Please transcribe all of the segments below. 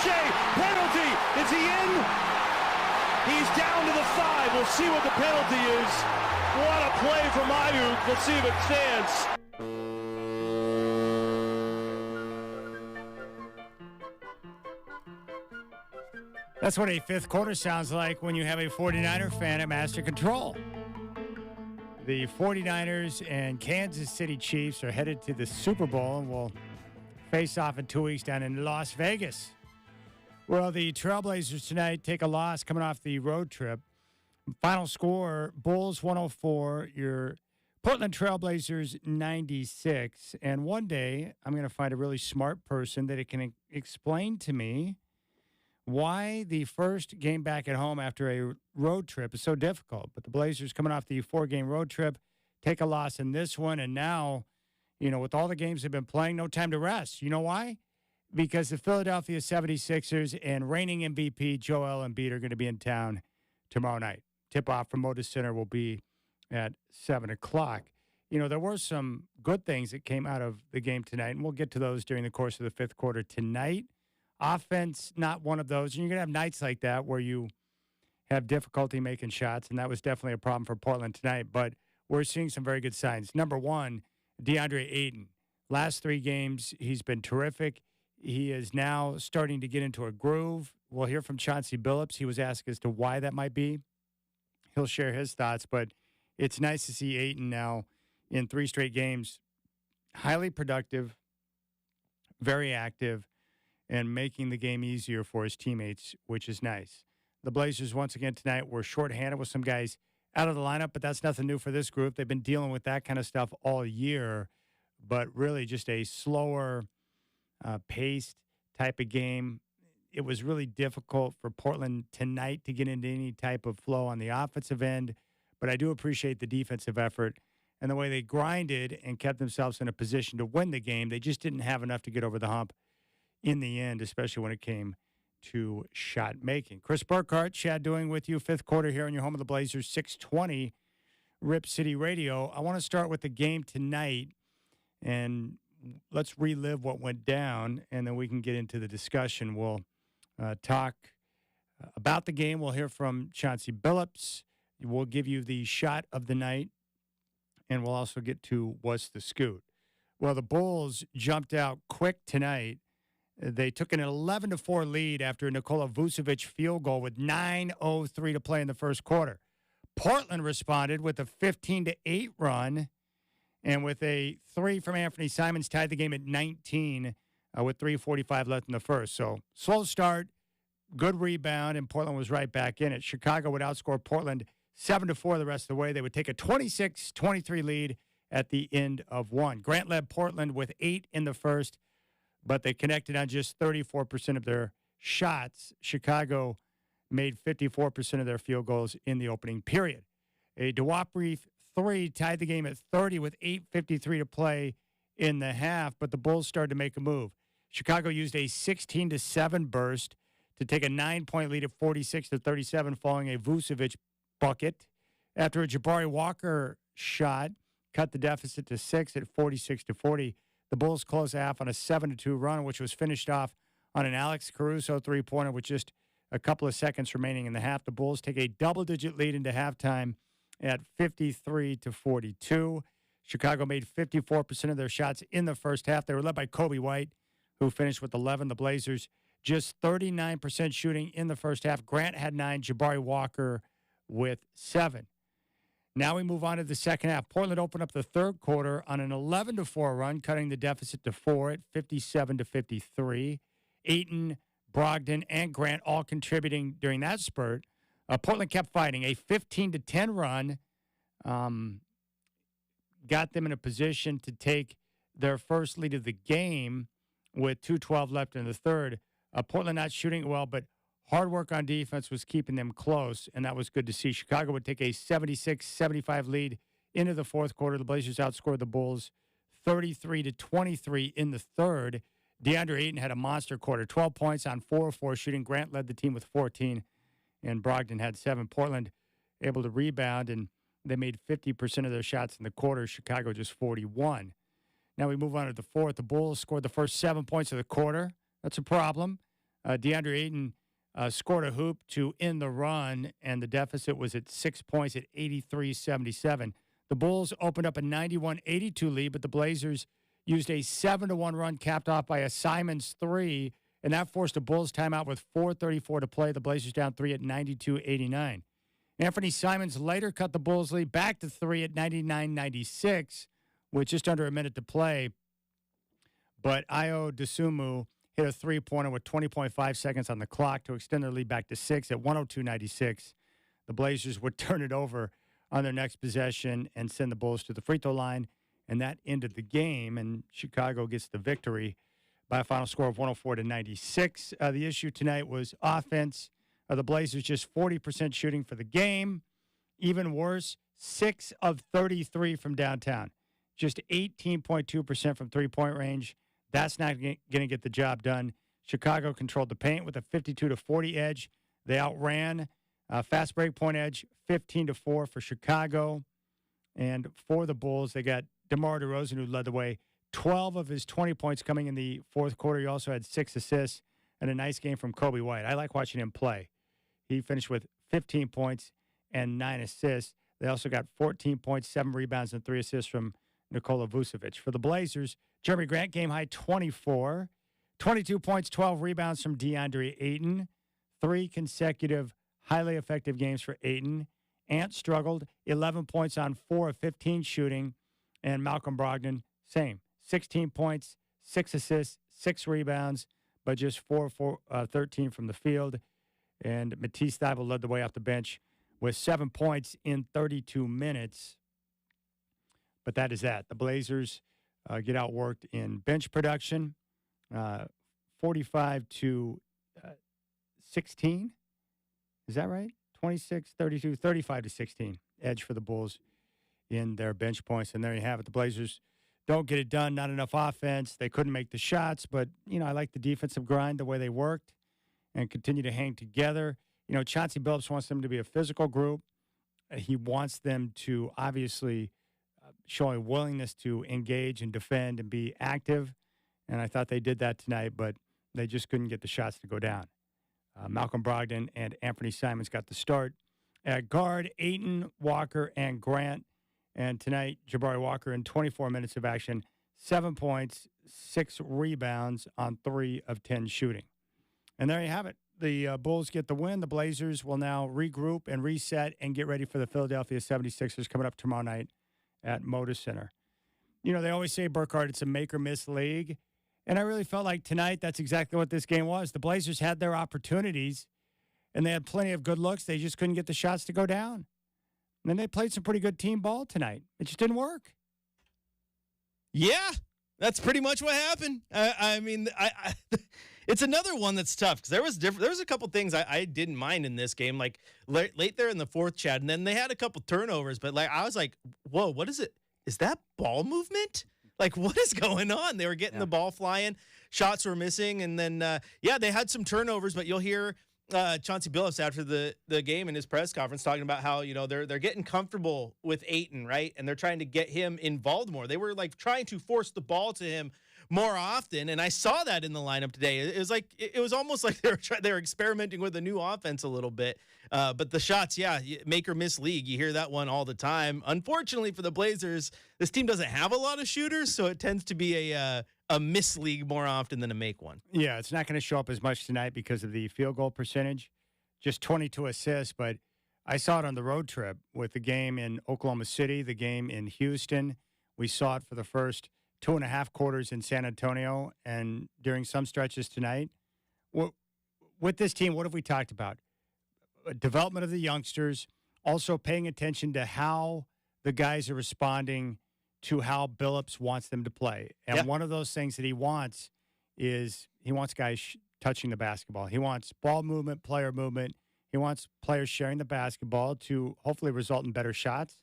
Shea, penalty. Is he in? He's down to the 5. We'll see what the penalty is. What a play from Ayuk. Let's see if it stands. That's what a fifth quarter sounds like when you have a 49er fan at Master Control. The 49ers and Kansas City Chiefs are headed to the Super Bowl and will face off in 2 weeks down in Las Vegas. Well, the Trailblazers tonight take a loss coming off the road trip. Final score, Bulls 104, your Portland Trailblazers 96. And one day I'm going to find a really smart person that can explain to me why the first game back at home after a road trip is so difficult. But the Blazers coming off the 4-game road trip, take a loss in this one. And now, with all the games they've been playing, no time to rest. You know why? Because the Philadelphia 76ers and reigning MVP Joel Embiid are going to be in town tomorrow night. Tip-off from Moda Center will be at 7 o'clock. There were some good things that came out of the game tonight, and we'll get to those during the course of the fifth quarter tonight. Offense, not one of those. And you're going to have nights like that where you have difficulty making shots, and that was definitely a problem for Portland tonight. But we're seeing some very good signs. Number one, DeAndre Ayton. Last 3 games, he's been terrific. He is now starting to get into a groove. We'll hear from Chauncey Billups. He was asked as to why that might be. He'll share his thoughts, but it's nice to see Ayton now in 3 straight games, highly productive, very active, and making the game easier for his teammates, which is nice. The Blazers, once again tonight, were shorthanded with some guys out of the lineup, but that's nothing new for this group. They've been dealing with that kind of stuff all year, but really just a slower paced type of game. It was really difficult for Portland tonight to get into any type of flow on the offensive end, but I do appreciate the defensive effort and the way they grinded and kept themselves in a position to win the game. They just didn't have enough to get over the hump in the end, especially when it came to shot making. Chris Burkhardt, Chad Doing with you, fifth quarter here on your home of the Blazers, 620 Rip City Radio. I want to start with the game tonight, and let's relive what went down, and then we can get into the discussion. We'll talk about the game. We'll hear from Chauncey Billups. We'll give you the shot of the night, and we'll also get to what's the scoot. Well, the Bulls jumped out quick tonight. They took an 11-4 lead after a Nikola Vucevic field goal with 9:03 to play in the first quarter. Portland responded with a 15-8 run, and with a 3 from Anthony Simons tied the game at 19 with 3:45 left in the first. So slow start, good rebound, and Portland was right back in it. Chicago would outscore Portland 7-4 the rest of the way. They would take a 26-23 lead at the end of one. Grant led Portland with 8 in the first, but they connected on just 34% of their shots. Chicago made 54% of their field goals in the opening period. A Duapre 3 tied the game at 30 with 8:53 to play in the half, but the Bulls started to make a move. Chicago used a 16-7 burst to take a 9-point lead at 46-37 following a Vucevic bucket. After a Jabari Walker shot cut the deficit to 6 at 46-40, the Bulls closed the half on a 7-2 run, which was finished off on an Alex Caruso three-pointer with just a couple of seconds remaining in the half. The Bulls take a double-digit lead into halftime at 53-42. Chicago made 54% of their shots in the first half. They were led by Kobe White, who finished with 11. The Blazers just 39% shooting in the first half. Grant had 9, Jabari Walker with 7. Now we move on to the second half. Portland opened up the third quarter on an 11-4 run, cutting the deficit to 4 at 57-53. Ayton, Brogdon, and Grant all contributing during that spurt. Portland kept fighting. A 15-10 run got them in a position to take their first lead of the game with 2:12 left in the third. Portland not shooting well, but hard work on defense was keeping them close, and that was good to see. Chicago would take a 76-75 lead into the fourth quarter. The Blazers outscored the Bulls 33-23 in the third. DeAndre Ayton had a monster quarter, 12 points on 4 of 4 shooting. Grant led the team with 14, and Brogdon had 7. Portland able to rebound, and they made 50% of their shots in the quarter. Chicago just 41. Now we move on to the fourth. The Bulls scored the first 7 points of the quarter. That's a problem. DeAndre Ayton scored a hoop to end the run, and the deficit was at 6 points at 83-77. The Bulls opened up a 91-82 lead, but the Blazers used a 7-1 run capped off by a Simons three, and that forced a Bulls timeout with 4:34 to play. The Blazers down three at 92-89. Anthony Simons later cut the Bulls lead back to three at 99-96 with just under a minute to play. But Ayo Dosunmu hit a three-pointer with 20.5 seconds on the clock to extend their lead back to six at 102-96. The Blazers would turn it over on their next possession and send the Bulls to the free throw line, and that ended the game, and Chicago gets the victory by a final score of 104-96. The issue tonight was offense. The Blazers just 40% shooting for the game. Even worse, 6 of 33 from downtown. Just 18.2% from three-point range. That's not going to get the job done. Chicago controlled the paint with a 52-40 edge. They outran fast break point edge 15-4 for Chicago. And for the Bulls, they got DeMar DeRozan, who led the way. 12 of his 20 points coming in the fourth quarter. He also had 6 assists and a nice game from Kobe White. I like watching him play. He finished with 15 points and 9 assists. They also got 14 points, 7 rebounds, and 3 assists from Nikola Vucevic. For the Blazers, Jeremy Grant game high 24, 22 points, 12 rebounds from DeAndre Ayton, 3 consecutive highly effective games for Ayton. Ant struggled, 11 points on 4 of 15 shooting, and Malcolm Brogdon, same, 16 points, 6 assists, 6 rebounds, but just 13 from the field. And Matisse Thybulle led the way off the bench with 7 points in 32 minutes. But that is that. The Blazers get outworked in bench production, 45-16. Is that right? 26, 32, 35-16. Edge for the Bulls in their bench points. And there you have it. The Blazers don't get it done. Not enough offense. They couldn't make the shots. But, I like the defensive grind, the way they worked and continue to hang together. Chauncey Billups wants them to be a physical group. He wants them to obviously show a willingness to engage and defend and be active. And I thought they did that tonight, but they just couldn't get the shots to go down. Malcolm Brogdon and Anthony Simons got the start. At guard, Ayton, Walker, and Grant. And tonight, Jabari Walker in 24 minutes of action, 7 points, 6 rebounds on 3 of 10 shooting. And there you have it. The Bulls get the win. The Blazers will now regroup and reset and get ready for the Philadelphia 76ers coming up tomorrow night at Moda Center. They always say, Burkhardt, it's a make-or-miss league. And I really felt like tonight that's exactly what this game was. The Blazers had their opportunities, and they had plenty of good looks. They just couldn't get the shots to go down. And then they played some pretty good team ball tonight. It just didn't work. Yeah, that's pretty much what happened. It's another one that's tough because there was a couple things I didn't mind in this game, like late there in the fourth, Chad, and then they had a couple turnovers, but I was like, whoa, what is it? Is that ball movement? Like, what is going on? They were getting the ball flying, shots were missing, and then they had some turnovers, but you'll hear Chauncey Billups after the game in his press conference talking about how they're getting comfortable with Ayton, right, and they're trying to get him involved more. They were trying to force the ball to him more often, and I saw that in the lineup today. It was almost like they were experimenting with a new offense a little bit. But the shots, make or miss league. You hear that one all the time. Unfortunately for the Blazers, this team doesn't have a lot of shooters, so it tends to be a miss league more often than a make one. Yeah, it's not going to show up as much tonight because of the field goal percentage. Just 22 assists, but I saw it on the road trip with the game in Oklahoma City, the game in Houston. We saw it for the first 2.5 quarters in San Antonio and during some stretches tonight. With this team, what have we talked about? Development of the youngsters, also paying attention to how the guys are responding to how Billups wants them to play. And one of those things that he wants is he wants guys touching the basketball. He wants ball movement, player movement. He wants players sharing the basketball to hopefully result in better shots.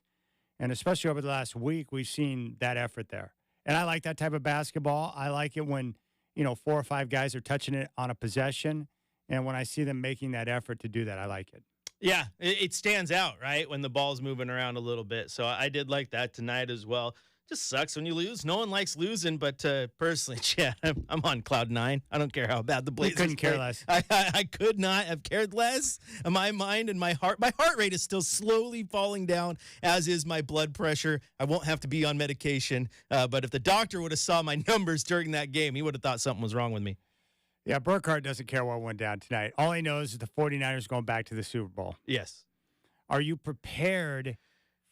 And especially over the last week, we've seen that effort there. And I like that type of basketball. I like it when, 4 or 5 guys are touching it on a possession. And when I see them making that effort to do that, I like it. Yeah, it stands out, right, when the ball's moving around a little bit. So I did like that tonight as well. Just sucks when you lose. No one likes losing, but personally, yeah, I'm on cloud 9. I don't care how bad the Blazers couldn't care play. less. I could not have cared less. My mind and my heart rate is still slowly falling down, as is my blood pressure. I won't have to be on medication. But if the doctor would have saw my numbers during that game, he would have thought something was wrong with me. Yeah, Burkhardt doesn't care what went down tonight. All he knows is the 49ers going back to the Super Bowl. Yes. Are you prepared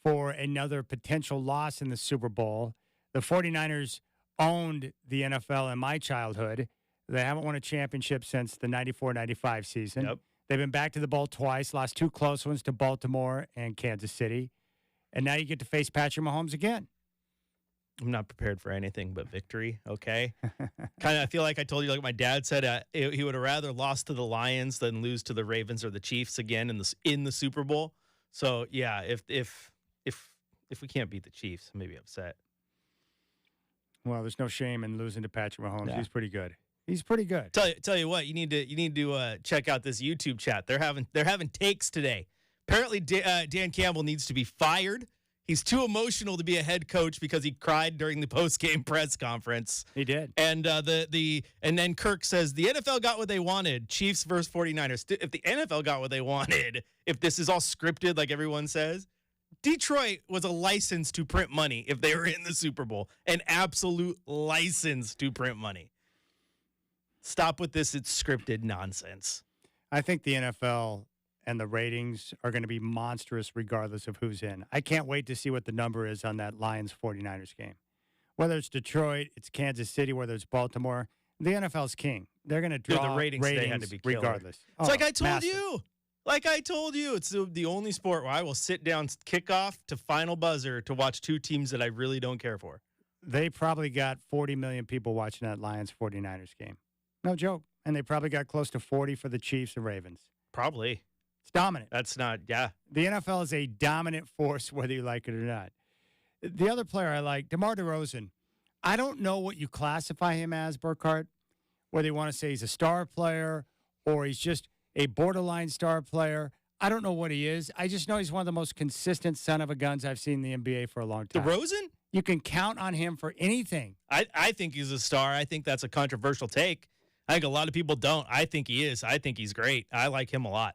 for another potential loss in the Super Bowl? The 49ers owned the NFL in my childhood. They haven't won a championship since the 94-95 season. Yep. They've been back to the bowl twice, lost 2 close ones to Baltimore and Kansas City. And now you get to face Patrick Mahomes again. I'm not prepared for anything but victory, okay? Kind of, I feel like I told you, like my dad said, he would have rather lost to the Lions than lose to the Ravens or the Chiefs again in the Super Bowl. So, yeah, if we can't beat the Chiefs, I'm maybe upset. Well, there's no shame in losing to Patrick Mahomes. Yeah. He's pretty good. He's pretty good. Tell you what, you need to check out this YouTube chat. They're having takes today. Apparently, Dan Campbell needs to be fired. He's too emotional to be a head coach because he cried during the post-game press conference. He did. And and then Kirk says the NFL got what they wanted. Chiefs versus 49ers. If the NFL got what they wanted, if this is all scripted like everyone says, Detroit was a license to print money if they were in the Super Bowl. An absolute license to print money. Stop with this. It's scripted nonsense. I think the NFL and the ratings are going to be monstrous regardless of who's in. I can't wait to see what the number is on that Lions-49ers game. Whether it's Detroit, it's Kansas City, whether it's Baltimore, the NFL's king. They're going to draw the ratings today had to be killer. regardless. It's like I told massive. you. Like I told you, it's the only sport where I will sit down kickoff to final buzzer to watch 2 teams that I really don't care for. They probably got 40 million people watching that Lions-49ers game. No joke. And they probably got close to 40 for the Chiefs and Ravens. Probably. It's dominant. That's not, yeah. The NFL is a dominant force, whether you like it or not. The other player I like, DeMar DeRozan, I don't know what you classify him as, Burkhardt, whether you want to say he's a star player or he's just a borderline star player. I don't know what he is. I just know he's one of the most consistent son of a guns I've seen in the NBA for a long time. DeRozan? You can count on him for anything. I think he's a star. I think that's a controversial take. I think a lot of people don't. I think he is. I think he's great. I like him a lot.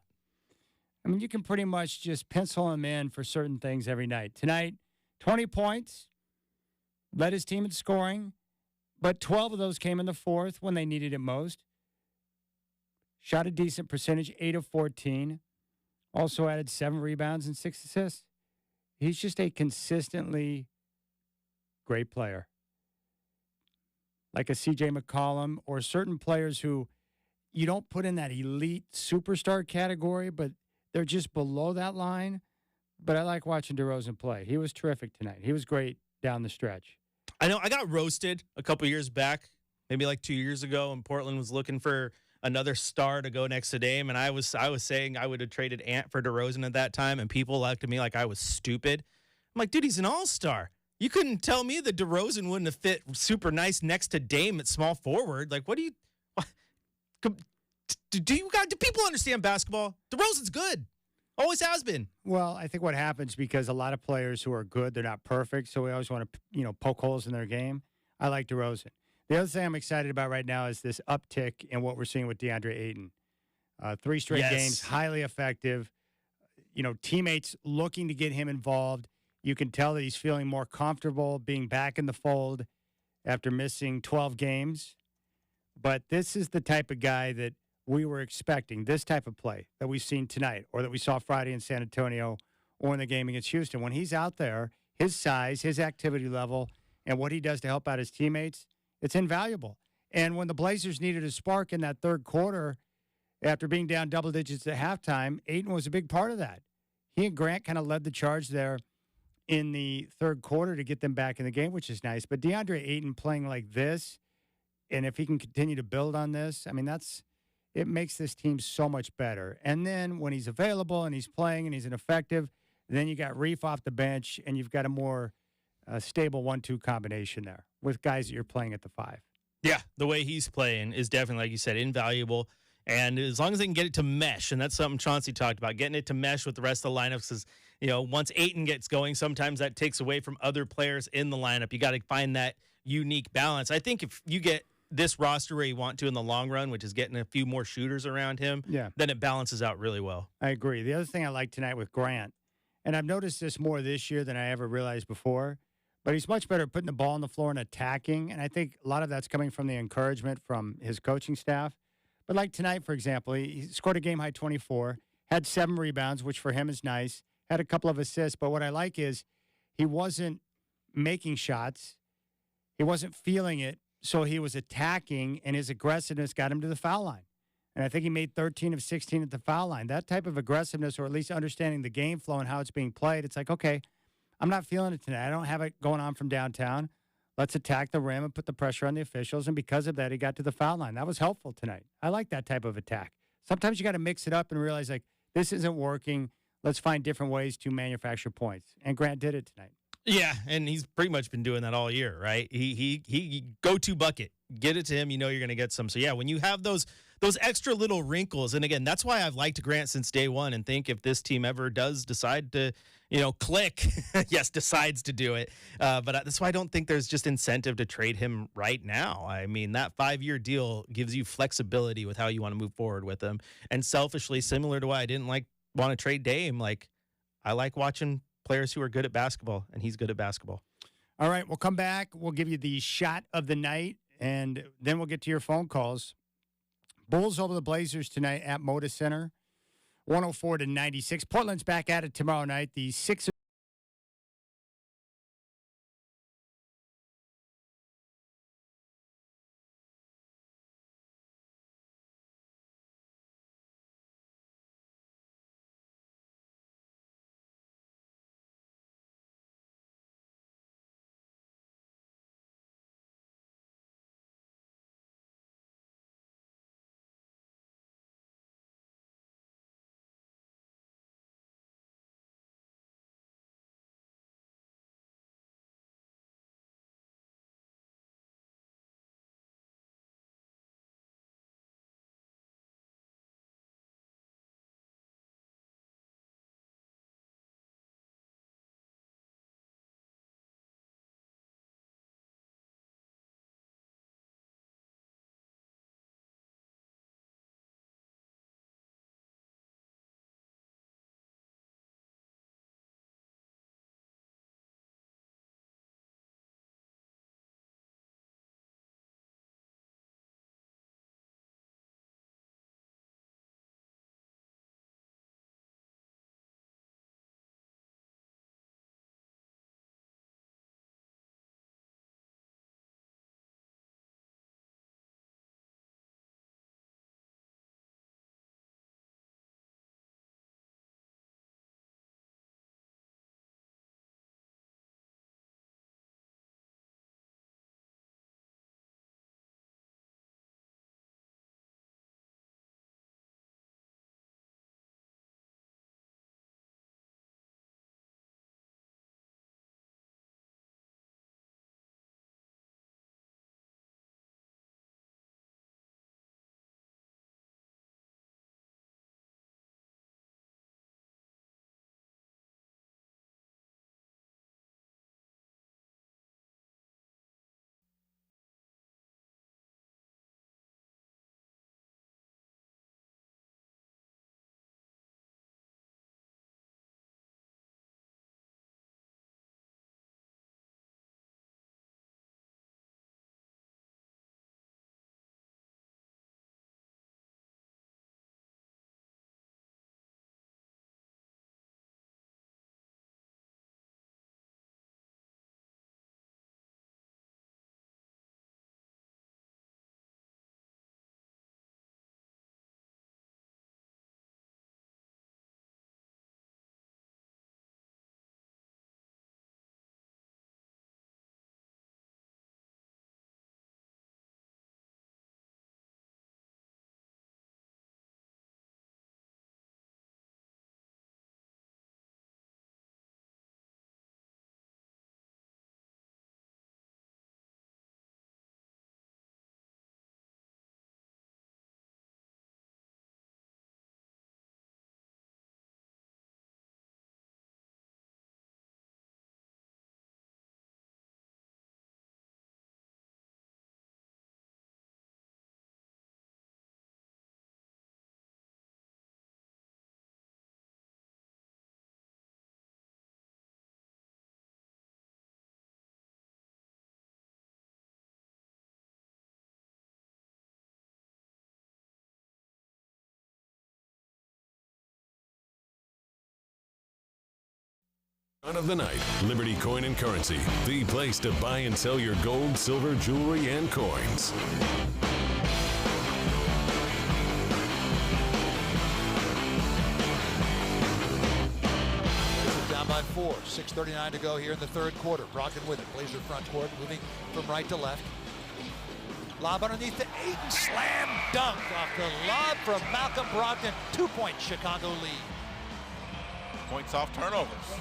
I mean, you can pretty much just pencil him in for certain things every night. Tonight, 20 points, led his team in scoring, but 12 of those came in the fourth when they needed it most. Shot a decent percentage, 8 of 14. Also added 7 rebounds and 6 assists. He's just a consistently great player. Like a C.J. McCollum or certain players who you don't put in that elite superstar category, but they're just below that line. But I like watching DeRozan play. He was terrific tonight. He was great down the stretch. I know I got roasted a couple years back, maybe like 2 years ago, and Portland was looking for another star to go next to Dame, and I was saying I would have traded Ant for DeRozan at that time, and people looked at me like I was stupid. I'm like, dude, he's an all-star. You couldn't tell me that DeRozan wouldn't have fit super nice next to Dame at small forward. Like, do people understand basketball? DeRozan's good. Always has been. Well, I think what happens because a lot of players who are good, they're not perfect, so we always want to, poke holes in their game. I like DeRozan. The other thing I'm excited about right now is this uptick in what we're seeing with DeAndre Ayton. 3 straight games, highly effective. Teammates looking to get him involved. You can tell that he's feeling more comfortable being back in the fold after missing 12 games. But this is the type of guy that we were expecting, this type of play that we've seen tonight or that we saw Friday in San Antonio or in the game against Houston. When he's out there, his size, his activity level, and what he does to help out his teammates, it's invaluable. And when the Blazers needed a spark in that third quarter, after being down double digits at halftime, Ayton was a big part of that. He and Grant kind of led the charge there in the third quarter to get them back in the game, which is nice. But DeAndre Ayton playing like this, and if he can continue to build on this, I mean, it makes this team so much better. And then when he's available and he's playing and he's an effective, then you got Reef off the bench and you've got a more stable 1-2 combination there with guys that you're playing at the 5. Yeah, the way he's playing is definitely, like you said, invaluable. And as long as they can get it to mesh, and that's something Chauncey talked about, getting it to mesh with the rest of the lineups, because once Ayton gets going, sometimes that takes away from other players in the lineup. You got to find that unique balance. I think if you get this roster where you want to in the long run, which is getting a few more shooters around him, then it balances out really well. I agree. The other thing I like tonight with Grant, and I've noticed this more this year than I ever realized before, but he's much better at putting the ball on the floor and attacking, and I think a lot of that's coming from the encouragement from his coaching staff. But like tonight, for example, he scored a game-high 24, had 7 rebounds, which for him is nice, had a couple of assists, but what I like is he wasn't making shots, he wasn't feeling it, so he was attacking, and his aggressiveness got him to the foul line. And I think he made 13 of 16 at the foul line. That type of aggressiveness, or at least understanding the game flow and how it's being played, it's like, okay, I'm not feeling it tonight. I don't have it going on from downtown. Let's attack the rim and put the pressure on the officials. And because of that, he got to the foul line. That was helpful tonight. I like that type of attack. Sometimes you got to mix it up and realize, like, this isn't working. Let's find different ways to manufacture points. And Grant did it tonight. Yeah, and he's pretty much been doing that all year, right? He go-to bucket. Get it to him, you're going to get some. So, yeah, when you have those extra little wrinkles, and again, that's why I've liked Grant since day one, and think if this team ever does decide to, click, yes, decides to do it. But that's why I don't think there's just incentive to trade him right now. I mean, that 5-year deal gives you flexibility with how you want to move forward with him. And selfishly, similar to why I didn't want to trade Dame, I like watching players who are good at basketball, and he's good at basketball. All right, we'll come back. We'll give you the shot of the night, and then we'll get to your phone calls. Bulls over the Blazers tonight at Moda Center, 104-96. Portland's back at it tomorrow night. The Sixers Of the night, Liberty Coin and Currency, the place to buy and sell your gold, silver, jewelry, and coins. Down by 4, 6:39 to go here in the third quarter. Brogdon with it, Blazer front court, moving from right to left. Lob underneath to Ayton, slam dunk off the lob from Malcolm Brogdon. 2-point Chicago lead. Points off turnovers.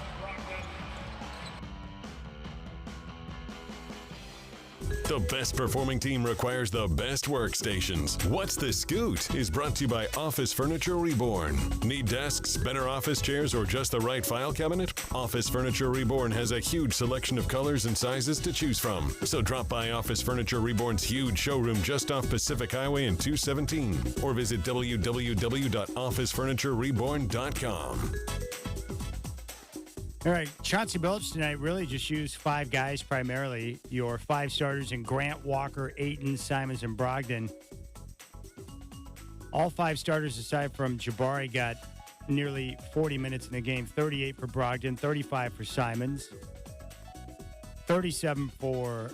The best performing team requires the best workstations. What's the Scoot is brought to you by Office Furniture Reborn. Need desks, better office chairs, or just the right file cabinet? Office Furniture Reborn has a huge selection of colors and sizes to choose from. So drop by Office Furniture Reborn's huge showroom just off Pacific Highway in 217 or visit www.officefurniturereborn.com. All right, Chauncey Billups tonight really just used 5 guys primarily. Your 5 starters in Grant, Walker, Ayton, Simons, and Brogdon. All 5 starters aside from Jabari got nearly 40 minutes in the game. 38 for Brogdon, 35 for Simons, 37 for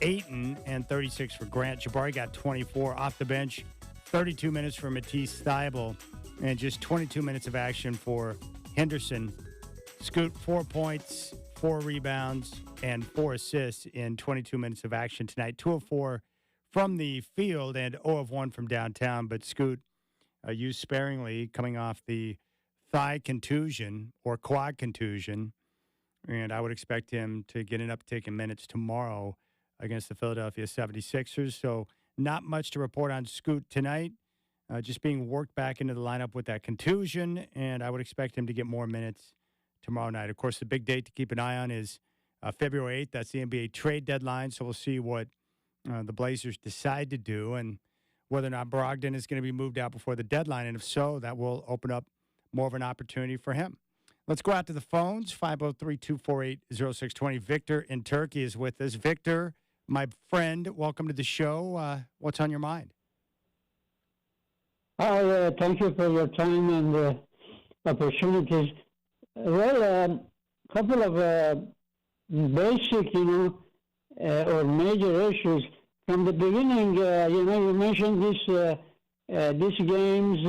Ayton, and 36 for Grant. Jabari got 24 off the bench, 32 minutes for Matisse Thybulle, and just 22 minutes of action for Henderson. Scoot, 4 points, 4 rebounds, and 4 assists in 22 minutes of action tonight. 2 of 4 from the field and 0 of 1 from downtown. But Scoot used sparingly coming off the thigh contusion or quad contusion. And I would expect him to get an uptick in minutes tomorrow against the Philadelphia 76ers. So not much to report on Scoot tonight. Just being worked back into the lineup with that contusion. And I would expect him to get more minutes tomorrow night. Of course, the big date to keep an eye on is February 8th. That's the NBA trade deadline. So we'll see what the Blazers decide to do and whether or not Brogdon is going to be moved out before the deadline. And if so, that will open up more of an opportunity for him. Let's go out to the phones. 503-248-0620. Victor in Turkey is with us. Victor, my friend, welcome to the show. What's on your mind? Hi, thank you for your time and opportunities. Well, a couple of basic, or major issues. From the beginning, you mentioned these games,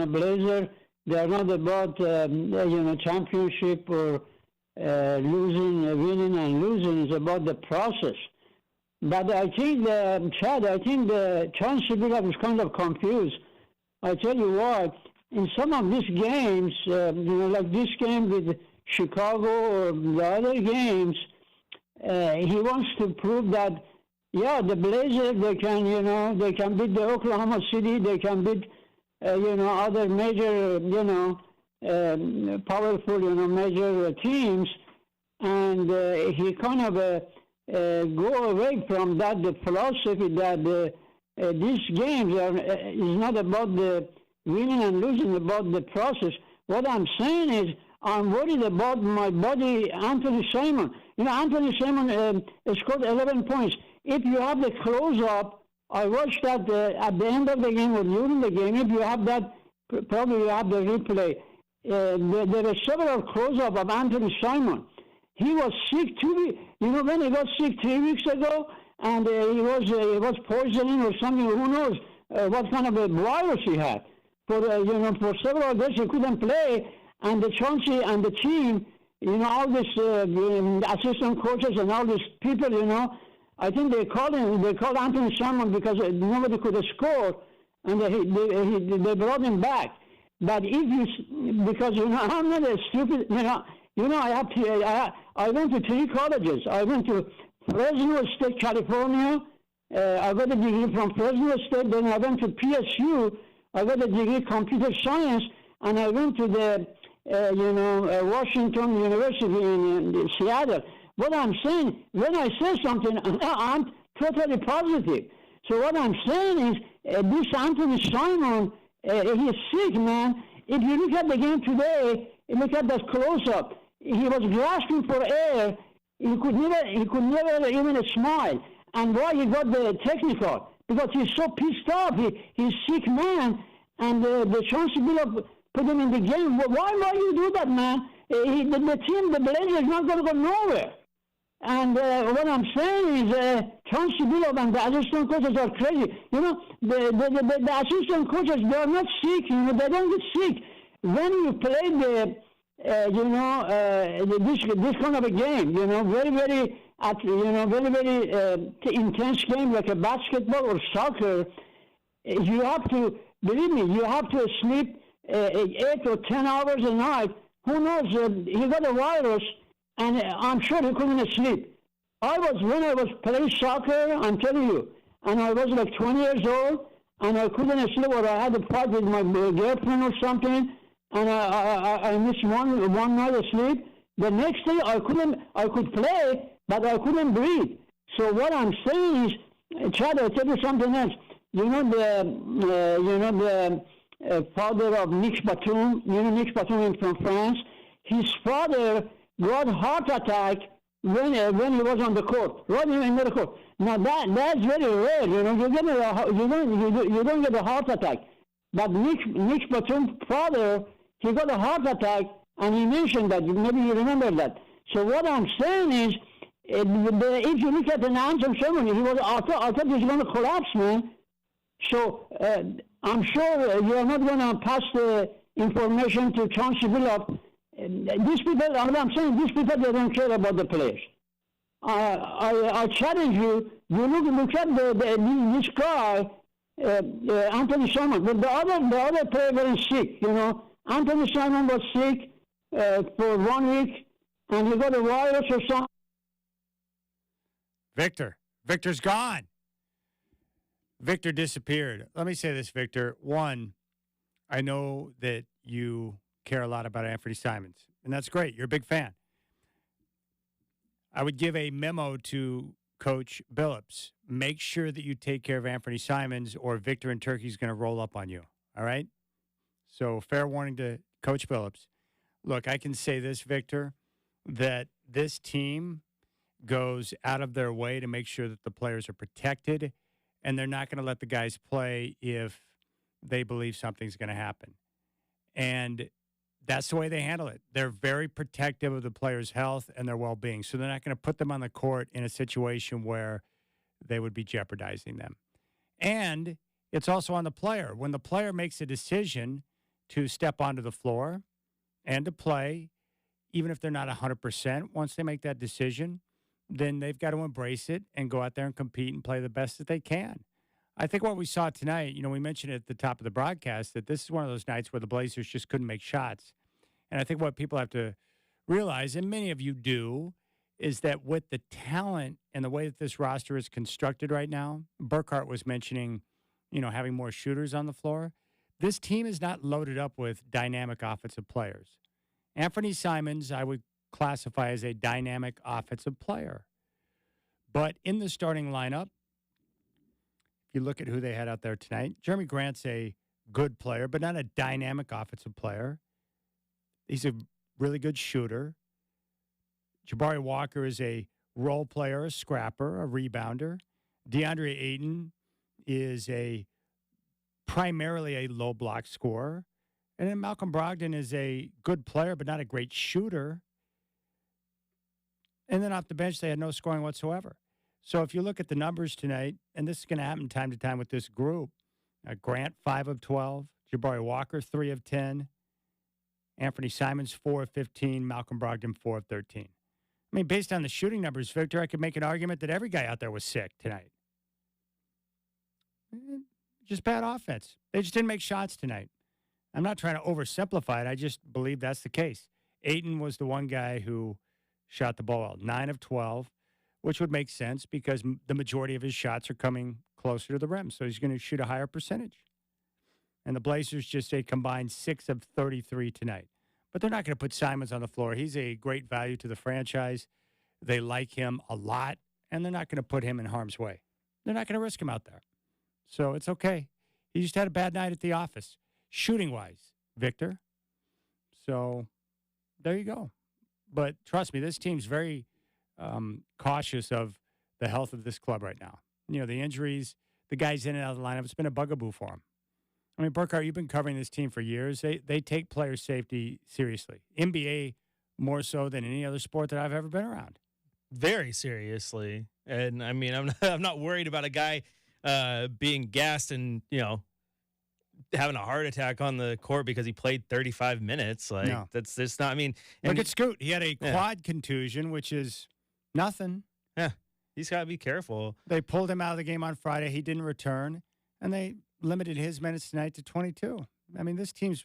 Blazer, they're not about, championship or winning and losing. It's about the process. But I think, Chad, the Chauncey Billups was kind of confused. I tell you what, in some of these games, like this game with Chicago or the other games, he wants to prove that, the Blazers, they can beat the Oklahoma City, they can beat, other major, powerful, major teams, and he kind of go away from that, the philosophy that these games is not about the winning and losing, about the process. What I'm saying is I'm worried about my buddy Anthony Simon. Anthony Simon scored 11 points. If you have the close-up, I watched that at the end of the game or during the game. If you have that, probably you have the replay. There were several close-up of Anthony Simon. He was sick 2 weeks. When he got sick 3 weeks ago, and he was poisoning or something. Who knows what kind of a virus he had? For several days he couldn't play, and the Chauncey and the team, all these assistant coaches and all these people, I think they called Anthony Simon because nobody could score, and they brought him back. But because I'm not a stupid, I went to 3 colleges. I went to Fresno State, California. I got a degree from Fresno State. Then I went to PSU. I got a degree in computer science, and I went to the Washington University in Seattle. What I'm saying, when I say something, I'm totally positive. So what I'm saying is, this Anthony Simon, he's sick, man. If you look at the game today, look at that close-up. He was grasping for air. He could never even smile. And why he got the technical? Because he's so pissed off. He's sick man. And the Chauncey Billups put him in the game. Why you do that, man? the team, the Blazers, is not going to go nowhere. And what I'm saying is, Chauncey Billups and the assistant coaches are crazy. You know, the assistant coaches, they are not sick. You know, they don't get sick. When you play this kind of a game, you know, very intense game like a basketball or soccer, you have to, believe me, you have to sleep 8 or 10 hours a night. Who knows? He got a virus, and I'm sure he couldn't sleep. When I was playing soccer, I'm telling you, and I was like 20 years old, and I couldn't sleep, or I had a fight with my girlfriend or something, and I missed one night of sleep. The next day I could play, but I couldn't breathe. So what I'm saying is, Chad, I'll tell you something else. You know the father of Nick Batum. You know Nick Batum is from France. His father got heart attack when he was on the court, right in the court. Now that's very rare. You know, you don't get a heart attack. But Nick Batum's father, he got a heart attack, and he mentioned that. Maybe you remember that. So what I'm saying is, if you look at the anthem ceremony, I thought he was going to collapse, man. So I'm sure you are not going to pass the information to Chauncey Billups. These people, I'm saying, these people, they don't care about the players. I challenge you. You look at this guy, Anthony Simon. But the other player was sick. You know, Anthony Simon was sick for 1 week, and he got a virus or something. Victor's gone. Victor disappeared. Let me say this, Victor. One, I know that you care a lot about Anthony Simons, and that's great. You're a big fan. I would give a memo to Coach Billups. Make sure that you take care of Anthony Simons, or Victor in Turkey is going to roll up on you. All right? So fair warning to Coach Billups. Look, I can say this, Victor, that this team goes out of their way to make sure that the players are protected, and they're not going to let the guys play if they believe something's going to happen. And that's the way they handle it. They're very protective of the players' health and their well-being. So they're not going to put them on the court in a situation where they would be jeopardizing them. And it's also on the player. When the player makes a decision to step onto the floor and to play, even if they're not 100%, once they make that decision, then they've got to embrace it and go out there and compete and play the best that they can. I think what we saw tonight, you know, we mentioned at the top of the broadcast that this is one of those nights where the Blazers just couldn't make shots. And I think what people have to realize, and many of you do, is that with the talent and the way that this roster is constructed right now, Burkhardt was mentioning, you know, having more shooters on the floor. This team is not loaded up with dynamic offensive players. Anthony Simons, I would classify as a dynamic offensive player. But in the starting lineup, if you look at who they had out there tonight, Jeremy Grant's a good player, but not a dynamic offensive player. He's a really good shooter. Jabari Walker is a role player, a scrapper, a rebounder. DeAndre Ayton is primarily a low block scorer. And then Malcolm Brogdon is a good player, but not a great shooter. And then off the bench, they had no scoring whatsoever. So if you look at the numbers tonight, and this is going to happen time to time with this group, Grant, 5 of 12, Jabari Walker, 3 of 10, Anthony Simons, 4 of 15, Malcolm Brogdon, 4 of 13. I mean, based on the shooting numbers, Victor, I could make an argument that every guy out there was sick tonight. Just bad offense. They just didn't make shots tonight. I'm not trying to oversimplify it. I just believe that's the case. Ayton was the one guy who shot the ball out, 9 of 12, which would make sense because the majority of his shots are coming closer to the rim. So he's going to shoot a higher percentage. And the Blazers just a combined 6 of 33 tonight. But they're not going to put Simons on the floor. He's a great value to the franchise. They like him a lot, and they're not going to put him in harm's way. They're not going to risk him out there. So it's okay. He just had a bad night at the office, shooting-wise, Victor. So there you go. But trust me, this team's very cautious of the health of this club right now. You know, the injuries, the guys in and out of the lineup, it's been a bugaboo for them. I mean, Burkhardt, you've been covering this team for years. They take player safety seriously. NBA more so than any other sport that I've ever been around. Very seriously. And I mean, I'm not worried about a guy being gassed and, having a heart attack on the court because he played 35 minutes. Like, No. that's just not, I mean, Look at Scoot. He had a quad contusion, which is nothing. yeah, he's got to be careful. They pulled him out of the game on Friday. He didn't return, and they limited his minutes tonight to 22. I mean, this team's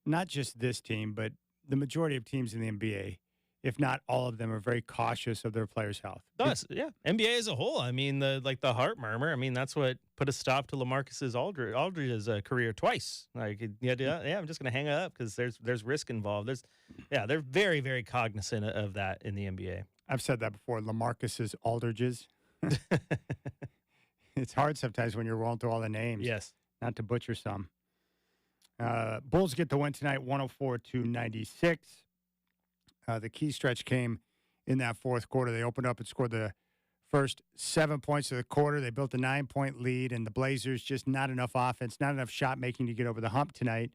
not just this team, but the majority of teams in the NBA, if not all of them, are very cautious of their players' health. Does, yeah. NBA as a whole. I mean, the heart murmur. I mean, that's what put a stop to LaMarcus's Aldridge's career twice. Like, I'm just going to hang it up because there's risk involved. They're very, very cognizant of that in the NBA. I've said that before. LaMarcus's Aldridge's. It's hard sometimes when you're rolling through all the names. Yes. Not to butcher some. Bulls get the win tonight, 104-96. The key stretch came in that fourth quarter. They opened up and scored the first 7 points of the quarter. They built a 9-point lead, and the Blazers just not enough offense, not enough shot making to get over the hump tonight.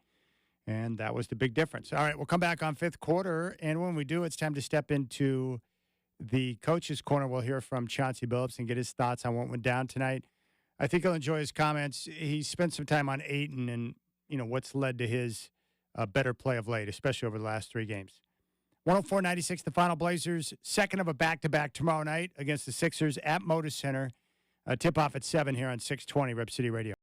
And that was the big difference. All right, we'll come back on fifth quarter. And when we do, it's time to step into the coach's corner. We'll hear from Chauncey Billups and get his thoughts on what went down tonight. I think he'll enjoy his comments. He spent some time on Ayton and, what's led to his better play of late, especially over the last 3 games. 104-96, the final. Blazers, second of a back-to-back tomorrow night against the Sixers at Moda Center. Tip-off at 7 here on 620 Rep City Radio.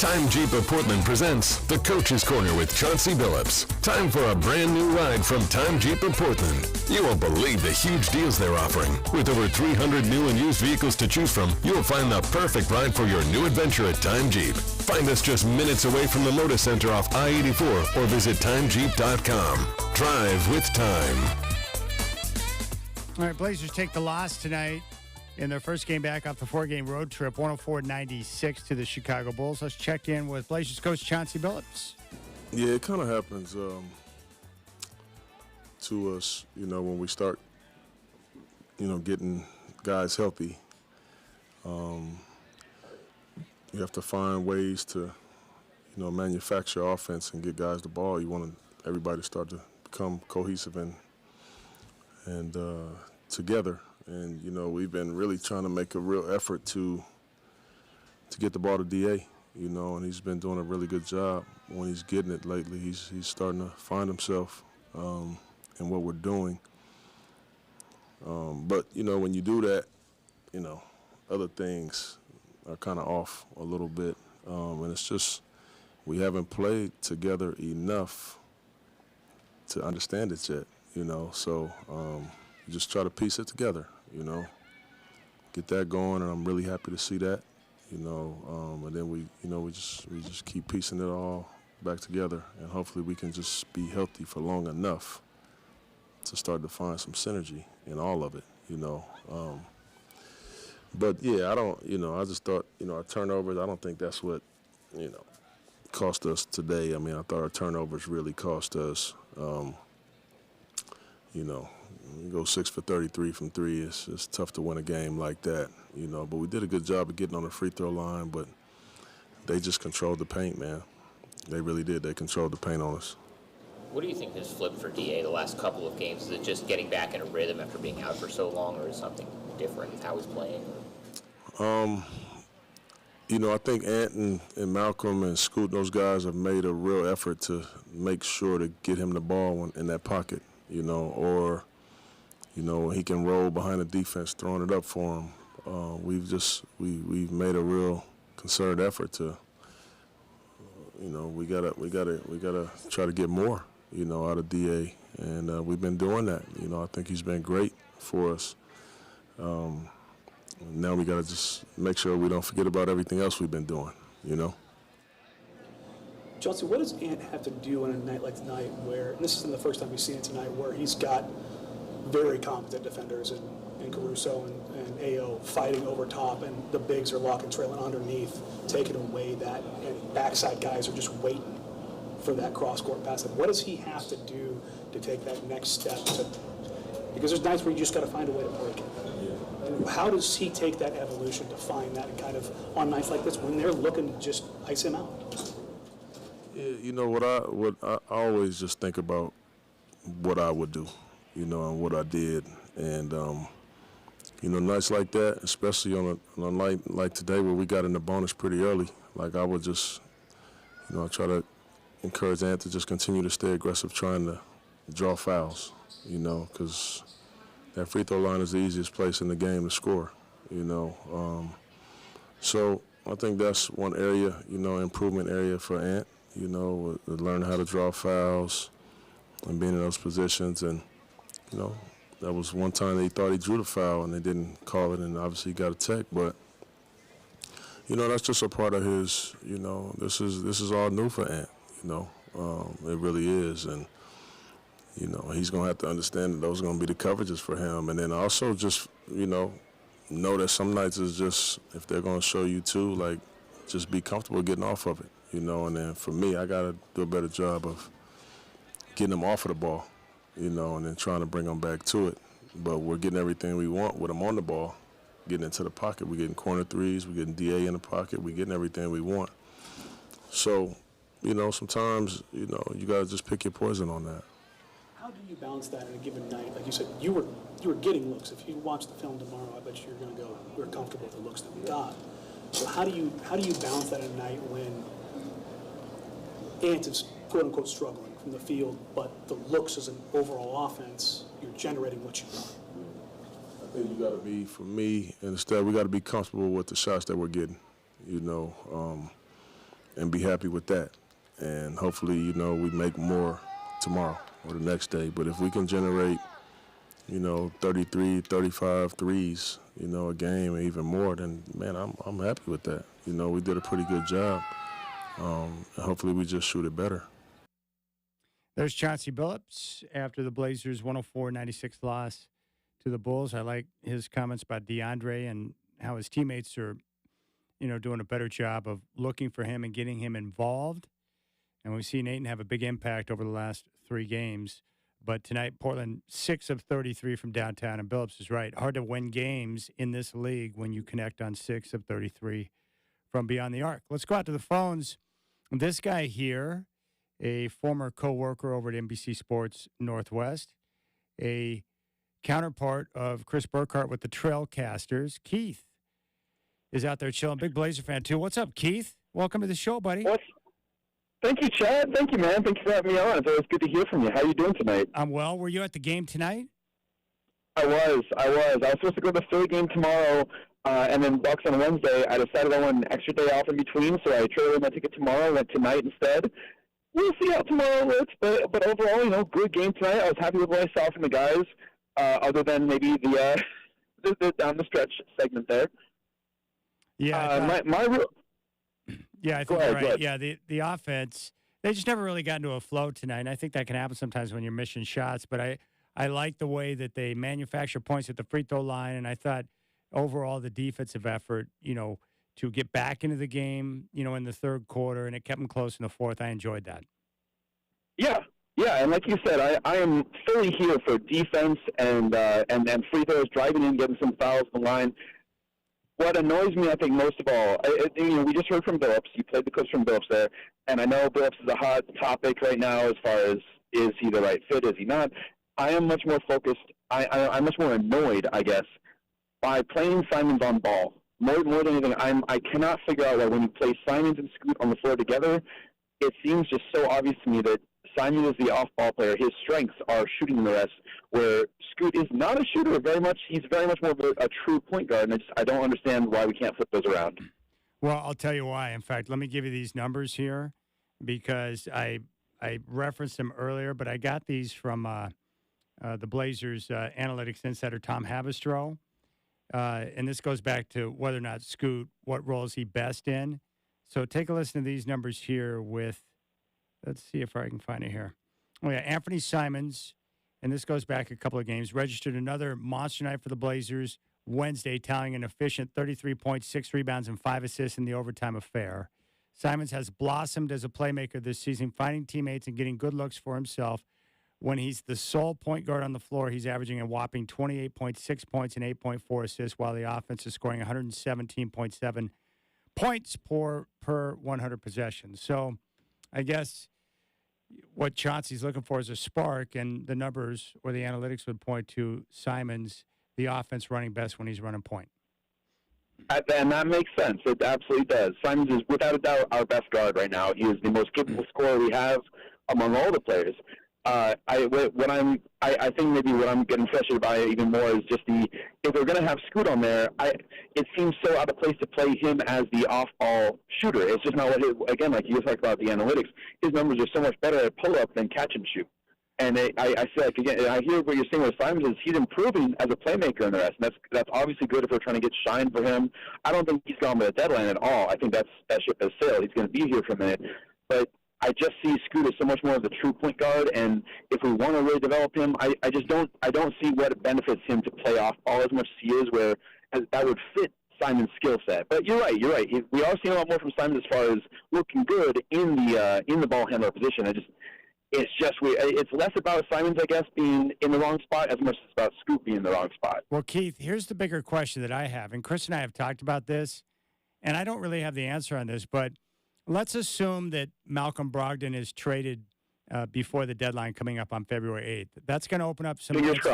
Time Jeep of Portland presents the Coach's Corner with Chauncey Billups. Time for a brand new ride from Time Jeep of Portland. You won't believe the huge deals they're offering. With over 300 new and used vehicles to choose from, you'll find the perfect ride for your new adventure at Time Jeep. Find us just minutes away from the Moda Center off I-84 or visit timejeep.com. Drive with time. All right, Blazers take the loss tonight in their first game back off the 4-game road trip, 104-96 to the Chicago Bulls. Let's check in with Blazers coach Chauncey Billups. Yeah, it kind of happens to us, when we start, getting guys healthy. You have to find ways to, manufacture offense and get guys the ball. You want everybody to start to become cohesive and together. And, we've been really trying to make a real effort to get the ball to DA, and he's been doing a really good job when he's getting it lately. He's starting to find himself in what we're doing. But, when you do that, other things are kind of off a little bit. And it's just we haven't played together enough to understand it yet, So you just try to piece it together, get that going, and I'm really happy to see that, and then we just keep piecing it all back together, and hopefully we can just be healthy for long enough to start to find some synergy in all of it, But yeah, I don't, I just thought, our turnovers, I don't think that's what, cost us today. I mean, I thought our turnovers really cost us. You go 6 for 33 from three. It's tough to win a game like that, But we did a good job of getting on the free throw line, but they just controlled the paint, man. They really did. They controlled the paint on us. What do you think has flipped for DA the last couple of games? Is it just getting back in a rhythm after being out for so long, or is something different in how he's playing? I think Ant and Malcolm and Scoot, those guys have made a real effort to make sure to get him the ball in that pocket, or, he can roll behind the defense, throwing it up for him. We've made a real concerted effort to, we gotta try to get more, out of DA, and we've been doing that. I think he's been great for us. Now we got to just make sure we don't forget about everything else we've been doing, Chelsea, what does Ant have to do on a night like tonight where, and this isn't the first time we've seen it tonight, where he's got very competent defenders in Caruso and AO fighting over top, and the bigs are locking, trailing underneath, taking away that, and backside guys are just waiting for that cross-court pass. What does he have to do to take that next step? Because there's nights where you just got to find a way to break it. How does he take that evolution to find that kind of on nights like this when they're looking to just ice him out? Yeah, what I always just think about what I would do, and what I did, and nights like that, especially on a night like today where we got in the bonus pretty early, like I would just, I try to encourage Ant to just continue to stay aggressive, trying to draw fouls, because that free throw line is the easiest place in the game to score, So I think that's one area, improvement area for Ant, learn how to draw fouls and being in those positions. And, that was one time they thought he drew the foul and they didn't call it, and obviously he got a tech. But, that's just a part of his, this is all new for Ant, it really is. And, he's going to have to understand that those are going to be the coverages for him. And then also just, know that some nights is just, if they're going to show you too, like, just be comfortable getting off of it, And then for me, I got to do a better job of getting them off of the ball, and then trying to bring them back to it. But we're getting everything we want with them on the ball, getting into the pocket. We're getting corner threes. We're getting DA in the pocket. We're getting everything we want. So, sometimes, you got to just pick your poison on that. How do you balance that in a given night? Like you said, you were getting looks. If you watch the film tomorrow, I bet you're going to go, we're comfortable with the looks that we got. So how do you balance that in a night when Ant is quote unquote struggling from the field, but the looks as an overall offense, you're generating what you want? I think you got to be, for me, instead we got to be comfortable with the shots that we're getting, and be happy with that. And hopefully, you know, we make more tomorrow or the next day. But if we can generate, you know, 33, 35 threes, you know, a game or even more, then, man, I'm happy with that. You know, we did a pretty good job. And hopefully we just shoot it better. There's Chauncey Billups after the Blazers' 104-96 loss to the Bulls. I like his comments about DeAndre and how his teammates are, you know, doing a better job of looking for him and getting him involved. And we've seen Ayton have a big impact over the last 3 games. But tonight, Portland, 6 of 33 from downtown. And Billups is right. Hard to win games in this league when you connect on 6 of 33 from beyond the arc. Let's go out to the phones. This guy here, a former co-worker over at NBC Sports Northwest, a counterpart of Chris Burkhardt with the Trailcasters, Keith, is out there chilling. Big Blazer fan, too. What's up, Keith? Welcome to the show, buddy. Thank you, Chad. Thank you, man. Thank you for having me on. It's always good to hear from you. How are you doing tonight? I'm well. Were you at the game tonight? I was. I was supposed to go to the Philly game tomorrow, and then Bucks on Wednesday. I decided I wanted an extra day off in between, so I traded my ticket tomorrow, went tonight instead. We'll see how tomorrow looks, but overall, you know, good game tonight. I was happy with what I saw from the guys, other than maybe the down the stretch segment there. Yeah. Yeah, I think you're right. Yeah, the offense, they just never really got into a flow tonight. And I think that can happen sometimes when you're missing shots. But I like the way that they manufacture points at the free throw line. And I thought overall the defensive effort, you know, to get back into the game, you know, in the third quarter, and it kept them close in the fourth. I enjoyed that. Yeah, and like you said, I am fully here for defense and free throws, driving in, getting some fouls on the line. What annoys me, I think, most of all, you know, we just heard from Billups. You played the clips from Billups there, and I know Billups is a hot topic right now as far as is he the right fit, is he not? I am much more focused. I'm much more annoyed, I guess, by playing Simons on ball. More than anything, I cannot figure out why when you play Simons and Scoot on the floor together, it seems just so obvious to me that Simon is the off-ball player. His strengths are shooting the rest, where Scoot is not a shooter very much. He's very much more of a true point guard, and I don't understand why we can't flip those around. Well, I'll tell you why. In fact, let me give you these numbers here because I referenced them earlier, but I got these from the Blazers analytics insider Tom Havastro, and this goes back to whether or not Scoot, what role is he best in. So take a listen to these numbers here with, let's see if I can find it here. Oh, yeah, Anthony Simons, and this goes back a couple of games, registered another monster night for the Blazers Wednesday, tallying an efficient 33 points, 6 rebounds, and 5 assists in the overtime affair. Simons has blossomed as a playmaker this season, finding teammates and getting good looks for himself. When he's the sole point guard on the floor, he's averaging a whopping 28.6 points and 8.4 assists, while the offense is scoring 117.7 points per 100 possessions. So I guess what Chauncey's looking for is a spark, and the numbers or the analytics would point to Simons, the offense, running best when he's running point. And that makes sense. It absolutely does. Simons is, without a doubt, our best guard right now. He is the most capable scorer we have among all the players. I think maybe what I'm getting frustrated by even more is just if we're going to have Scoot on there, it seems so out of place to play him as the off-ball shooter. It's just not what again, like you talked about the analytics, his numbers are so much better at pull-up than catch and shoot. And I feel like, again, I hear what you're saying with Simons is he's improving as a playmaker in the rest, and that's obviously good if we're trying to get shine for him. I don't think he's gone by the deadline at all. I think that ship has sailed. He's going to be here for a minute. But I just see Scoot as so much more of the true point guard, and if we want to really develop him, I don't see what benefits him to play off ball as much as he is, where that would fit Simon's skill set. But you're right. We are seeing a lot more from Simon as far as looking good in the ball handler position. It's less about Simons, I guess, being in the wrong spot as much as about Scoot being in the wrong spot. Well, Keith, here's the bigger question that I have, and Chris and I have talked about this, and I don't really have the answer on this, but let's assume that Malcolm Brogdon is traded before the deadline coming up on February 8th. That's going to open up some minutes.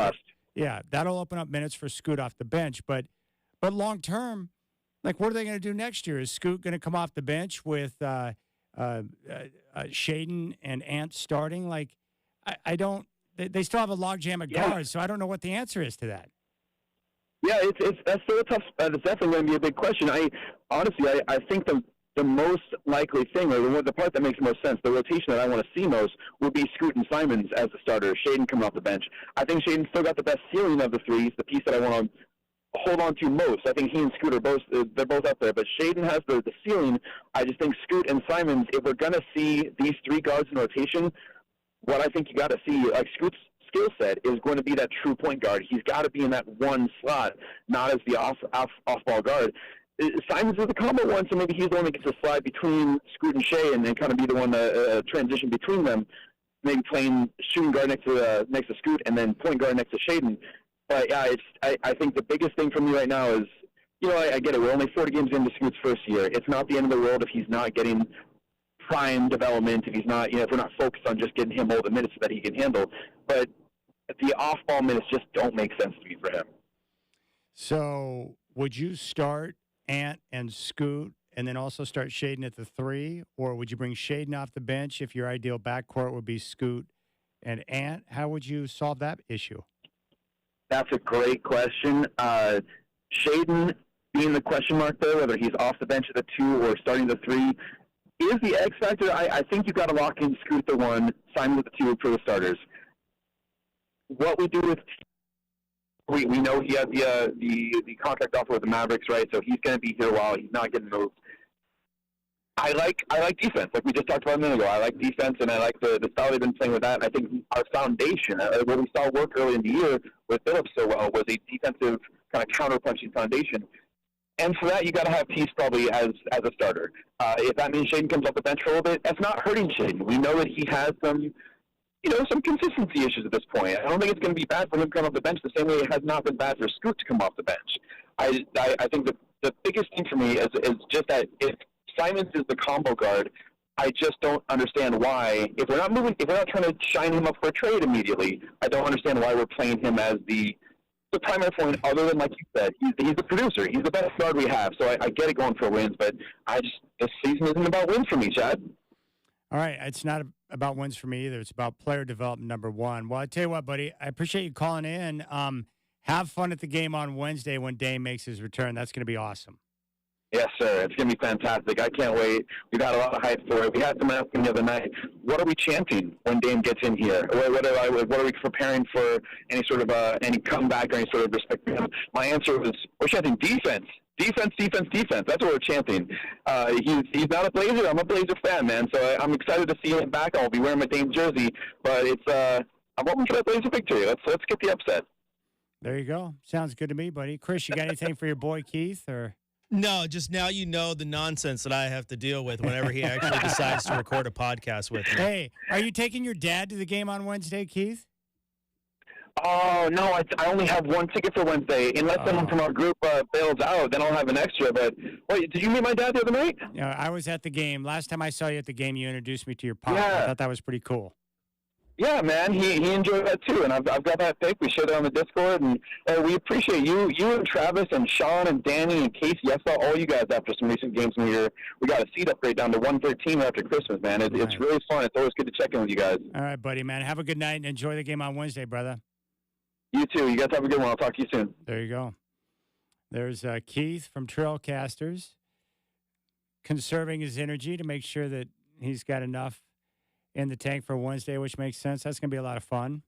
Yeah, that'll open up minutes for Scoot off the bench. But long term, like, what are they going to do next year? Is Scoot going to come off the bench with Shaden and Ant starting? Like, I don't. They still have a logjam of guards, so I don't know what the answer is to that. Yeah, that's still a tough. That's definitely going to be a big question. I think the the most likely thing, or the part that makes the most sense, the rotation that I want to see most, would be Scoot and Simons as the starter, Shaedon coming off the bench. I think Shaedon's still got the best ceiling of the three. He's the piece that I want to hold on to most. I think he and Scoot are they're both up there, but Shaedon has the ceiling. I just think Scoot and Simons, if we're going to see these three guards in rotation, what I think you got to see, like Scoot's skill set is going to be that true point guard. He's got to be in that one slot, not as the off-ball guard. Simons is the combo one, so maybe he's the one that gets to slide between Scoot and Shea and then kind of be the one to transition between them, maybe playing shooting guard next to Scoot and then point guard next to Shaedon. But yeah, I think the biggest thing for me right now is, I get it. We're only 40 games into Scoot's first year. It's not the end of the world if he's not getting prime development, if he's not, if we're not focused on just getting him all the minutes that he can handle. But the off-ball minutes just don't make sense to me for him. So would you start Ant and Scoot and then also start Shaedon at the 3, or would you bring Shaedon off the bench if your ideal backcourt would be Scoot and Ant? How would you solve that issue? That's a great question. Shaedon being the question mark there, whether he's off the bench at the 2 or starting the 3, is the X factor. I think you've got to lock in Scoot at the 1, Simon at the 2 for the starters. What we do with we know he had the contract offer with the Mavericks, right? So he's going to be here a while. He's not getting moved. I like defense, like we just talked about a minute ago. I like defense, and I like the style they've been playing with that. I think our foundation, what we saw work early in the year with Phillips so well, was a defensive kind of counter-punching foundation. And for that, you got to have Peace probably as a starter. If that means Shaedon comes off the bench for a little bit, that's not hurting Shaedon. We know that he has some consistency issues at this point. I don't think it's going to be bad for him to come off the bench the same way it has not been bad for Scoot to come off the bench. I think the biggest thing for me is just that if Simons is the combo guard, I just don't understand why, if we're not trying to shine him up for a trade immediately, I don't understand why we're playing him as the primary point, other than, like you said, he's the producer. He's the best guard we have. So I get it going for wins, but this season isn't about wins for me, Chad. All right. It's not about wins for me either. It's about player development, number one. Well, I tell you what, buddy, I appreciate you calling in. Have fun at the game on Wednesday when Dame makes his return. That's going to be awesome. Yes, sir. It's going to be fantastic. I can't wait. We've had a lot of hype for it. We had someone asking the other night, what are we chanting when Dame gets in here? What are we preparing for any sort of any comeback or any sort of respect for him? My answer was, we're chanting defense. Defense, defense, defense. That's what we're chanting. He's not a Blazer. I'm a Blazer fan, man. So I'm excited to see him back. I'll be wearing my Dame jersey. But I'm hoping for that Blazer victory. Let's get the upset. There you go. Sounds good to me, buddy. Chris, you got anything for your boy Keith? Or No, just now you know the nonsense that I have to deal with whenever he actually decides to record a podcast with me. Hey, are you taking your dad to the game on Wednesday, Keith? Oh, no, I only have one ticket for Wednesday. Unless someone from our group bails out, then I'll have an extra. But wait, did you meet my dad the other night? Yeah, I was at the game. Last time I saw you at the game, you introduced me to your pop. Yeah. I thought that was pretty cool. Yeah, man, he enjoyed that too, and I've got that pic. We shared it on the Discord, and we appreciate you and Travis and Sean and Danny and Casey. I saw all you guys after some recent games when we got a seat upgrade down to 113 after Christmas, man. It's really fun. It's always good to check in with you guys. All right, buddy, man. Have a good night and enjoy the game on Wednesday, brother. You too. You guys have a good one. I'll talk to you soon. There you go. There's Keith from Trailcasters conserving his energy to make sure that he's got enough in the tank for Wednesday, which makes sense. That's going to be a lot of fun.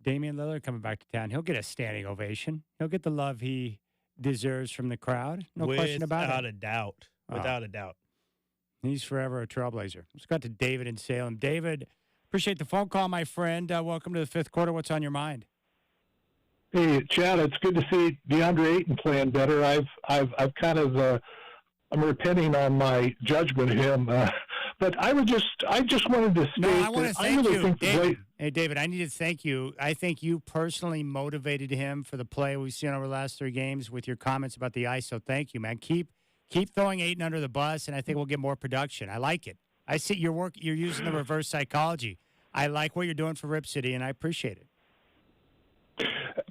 Damian Lillard coming back to town. He'll get a standing ovation. He'll get the love he deserves from the crowd. No question about it. Without a doubt. Without a doubt. He's forever a Trailblazer. Let's go to David in Salem. David, appreciate the phone call, my friend. Welcome to the fifth quarter. What's on your mind? Hey, Chad, it's good to see DeAndre Ayton playing better. I've kind of I'm repenting on my judgment of him. But I just wanted to state I want to thank you, David. Hey, David, I need to thank you. I think you personally motivated him for the play we've seen over the last 3 games with your comments about the ice. So thank you, man. Keep throwing Ayton under the bus, and I think we'll get more production. I like it. I see your work. You're using the reverse psychology. I like what you're doing for Rip City, and I appreciate it.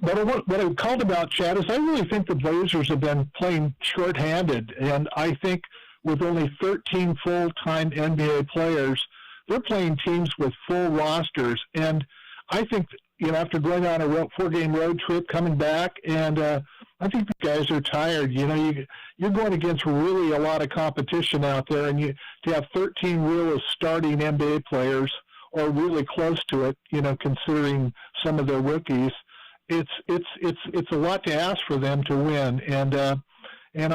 But what I called about, Chad, is I really think the Blazers have been playing shorthanded, and I think with only 13 full-time NBA players, they're playing teams with full rosters. And I think, after going on a 4-game road trip, coming back, and I think the guys are tired. You know, you're going against really a lot of competition out there, and to have 13 real starting NBA players, or really close to it, you know, considering some of their rookies, it's a lot to ask for them to win. And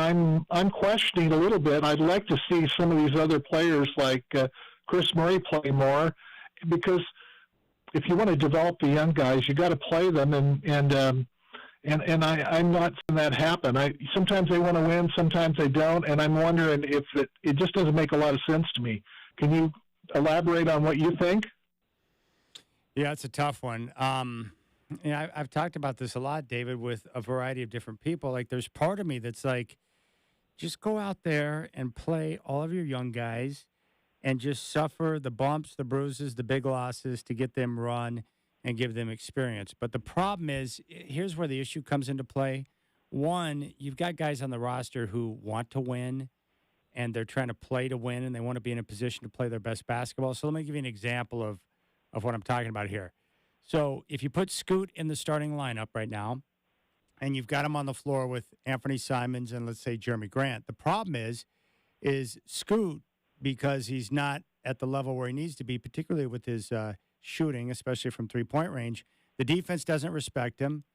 I'm questioning a little bit. I'd like to see some of these other players like Chris Murray play more, because if you want to develop the young guys, you got to play them, and I'm not seeing that happen. Sometimes they want to win, sometimes they don't, and I'm wondering if it just doesn't make a lot of sense to me. Can you elaborate on what you think? Yeah, it's a tough one. I've talked about this a lot, David, with a variety of different people. Like, there's part of me that's like, just go out there and play all of your young guys and just suffer the bumps, the bruises, the big losses to get them run and give them experience. But the problem is, here's where the issue comes into play. One, you've got guys on the roster who want to win, and they're trying to play to win, and they want to be in a position to play their best basketball. So let me give you an example of what I'm talking about here. So if you put Scoot in the starting lineup right now, and you've got him on the floor with Anthony Simons and, let's say, Jeremy Grant, the problem is Scoot, because he's not at the level where he needs to be, particularly with his shooting, especially from three-point range, the defense doesn't respect him,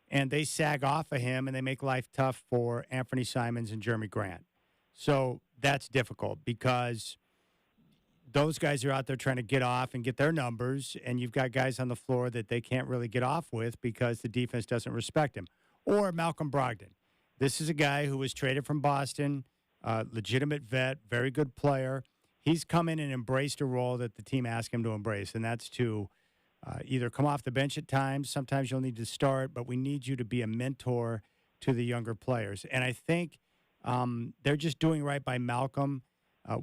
and they sag off of him, and they make life tough for Anthony Simons and Jeremy Grant. So that's difficult because those guys are out there trying to get off and get their numbers, and you've got guys on the floor that they can't really get off with because the defense doesn't respect him. Or Malcolm Brogdon. This is a guy who was traded from Boston, legitimate vet, very good player. He's come in and embraced a role that the team asked him to embrace, and that's to either come off the bench at times. Sometimes you'll need to start, but we need you to be a mentor to the younger players. And I think they're just doing right by Malcolm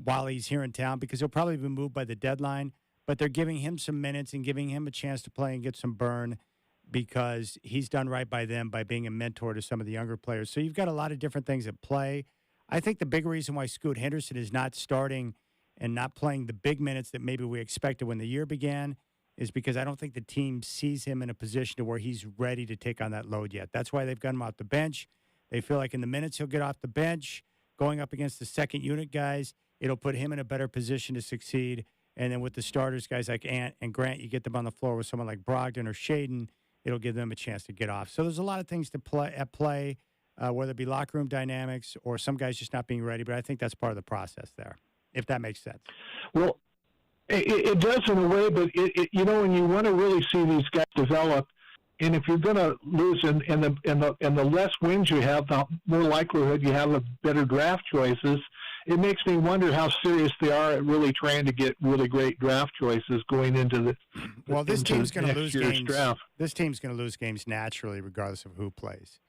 while he's here in town, because he'll probably be moved by the deadline, but they're giving him some minutes and giving him a chance to play and get some burn, because he's done right by them by being a mentor to some of the younger players. So you've got a lot of different things at play. I think the big reason why Scoot Henderson is not starting and not playing the big minutes that maybe we expected when the year began is because I don't think the team sees him in a position to where he's ready to take on that load yet. That's why they've got him off the bench. They feel like in the minutes he'll get off the bench, going up against the second unit guys, it'll put him in a better position to succeed. And then with the starters, guys like Ant and Grant, you get them on the floor with someone like Brogdon or Shaden, it'll give them a chance to get off. So there's a lot of things to play, whether it be locker room dynamics or some guys just not being ready. But I think that's part of the process there, if that makes sense. Well, it does in a way, but you know, when you want to really see these guys develop, and if you're going to lose and the less wins you have, the more likelihood you have of better draft choices. It makes me wonder how serious they are at really trying to get really great draft choices going into the this team's going to lose games. Draft. This team's going to lose games naturally, regardless of who plays.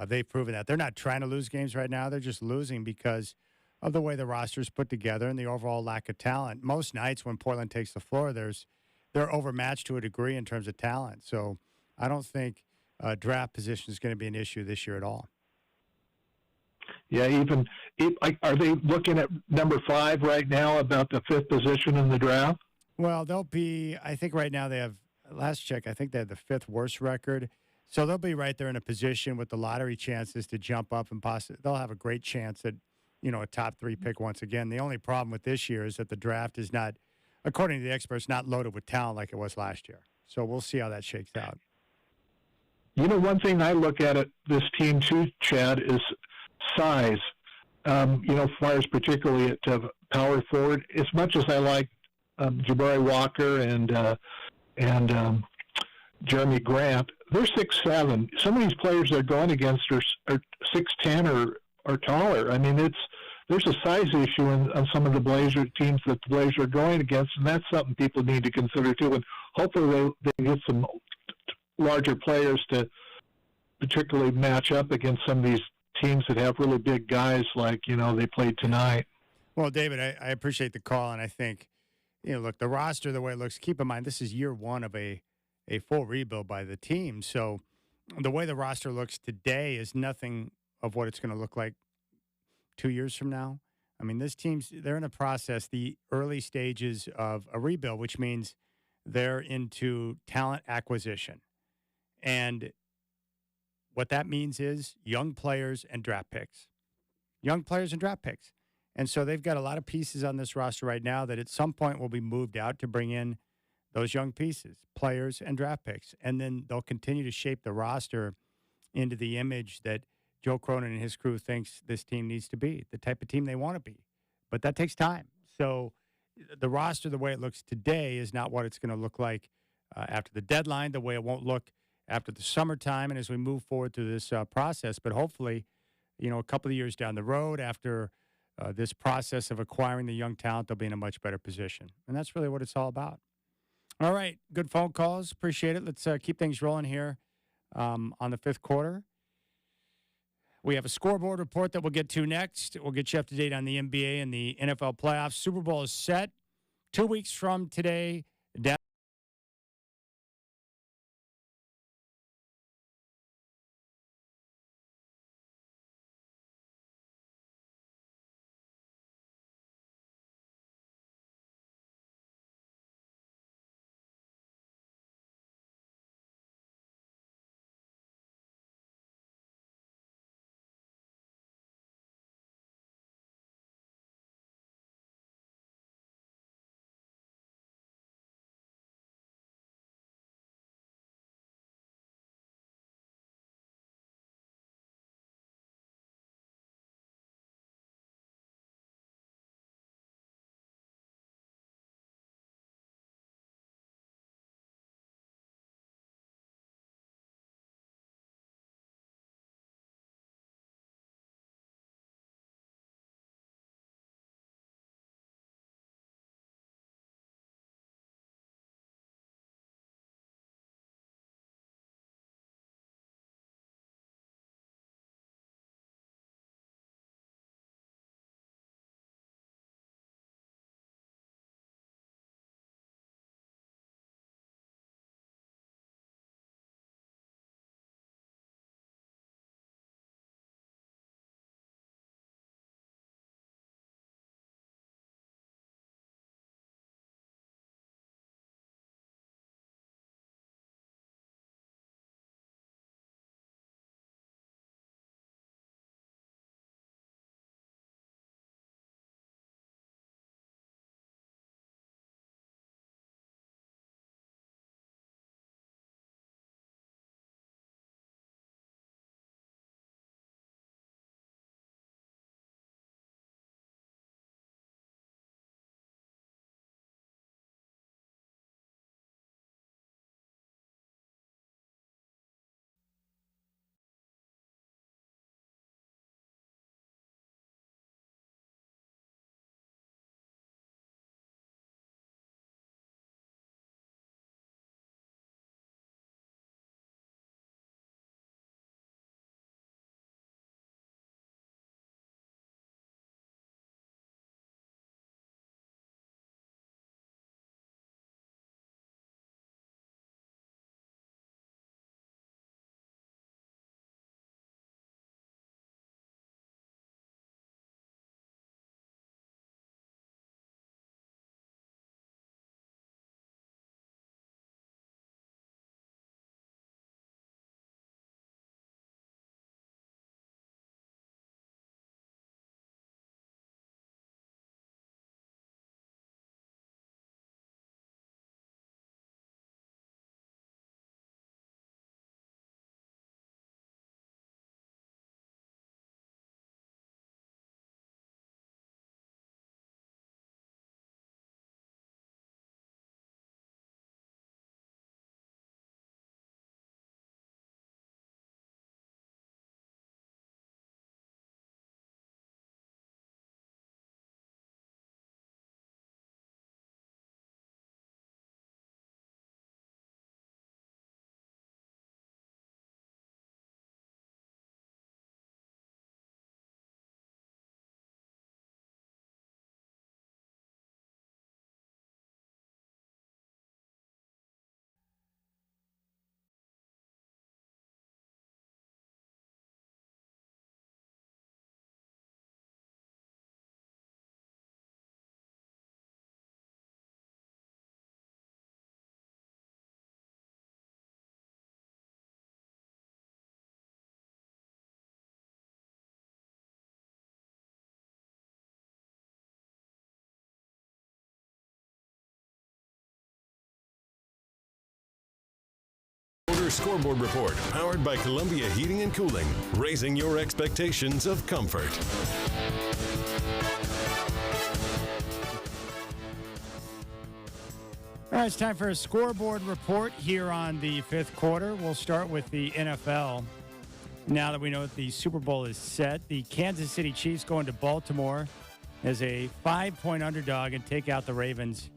They've proven that. They're not trying to lose games right now. They're just losing because of the way the roster's put together and the overall lack of talent. Most nights when Portland takes the floor, they're overmatched to a degree in terms of talent. So I don't think draft position is going to be an issue this year at all. Yeah, are they looking at number 5 right now, about the 5th position in the draft? Well, they'll be, I think right now they have, last check, I think they have the 5th worst record. So they'll be right there in a position with the lottery chances to jump up and possibly, they'll have a great chance at, a top 3 pick once again. The only problem with this year is that the draft is not, according to the experts, not loaded with talent like it was last year. So we'll see how that shakes out. One thing I look at this team too, Chad, is size. Flyers particularly at power forward. As much as I like Jabari Walker and Jeremy Grant, they're 6'7". Some of these players they're going against are 6'10" or taller. I mean, there's a size issue on some of the Blazer teams that the Blazers are going against, and that's something people need to consider too. And hopefully they get some larger players to particularly match up against some of these teams that have really big guys like, they played tonight. Well, David, I appreciate the call, and I think, look, the roster, the way it looks, keep in mind, this is year one of a full rebuild by the team. So the way the roster looks today is nothing of what it's going to look like 2 years from now. I mean, they're in a process, the early stages of a rebuild, which means they're into talent acquisition. And what that means is young players and draft picks. Young players and draft picks. And so they've got a lot of pieces on this roster right now that at some point will be moved out to bring in those young pieces, players and draft picks. And then they'll continue to shape the roster into the image that Joe Cronin and his crew thinks this team needs to be, the type of team they want to be. But that takes time. So the roster, the way it looks today, is not what it's going to look like after the deadline, the way it won't look after the summertime and as we move forward through this process. But hopefully, a couple of years down the road after this process of acquiring the young talent, they'll be in a much better position. And that's really what it's all about. All right, good phone calls. Appreciate it. Let's keep things rolling here on the fifth quarter. We have a scoreboard report that we'll get to next. We'll get you up to date on the NBA and the NFL playoffs. Super Bowl is set 2 weeks from today. Your Scoreboard Report, powered by Columbia Heating and Cooling, raising your expectations of comfort. All right, it's time for a scoreboard report here on the fifth quarter. We'll start with the NFL. Now that we know that the Super Bowl is set, the Kansas City Chiefs go into Baltimore as a 5-point underdog and take out the Ravens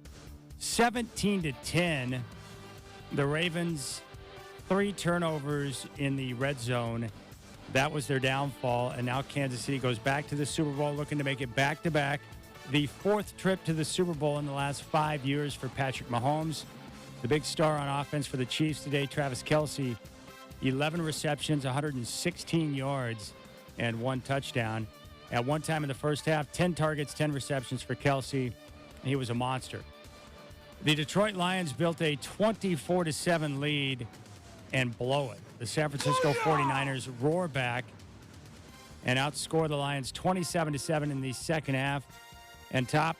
17-10. The Ravens, 3 turnovers in the red zone. That was their downfall, and now Kansas City goes back to the Super Bowl, looking to make it back-to-back. The 4th trip to the Super Bowl in the last 5 years for Patrick Mahomes. The big star on offense for the Chiefs today, Travis Kelce, 11 receptions, 116 yards, and 1 touchdown. At one time in the first half, 10 targets, 10 receptions for Kelce. He was a monster. The Detroit Lions built a 24-7 lead and blow it. The San Francisco 49ers roar back and outscore the Lions 27-7 in the second half and top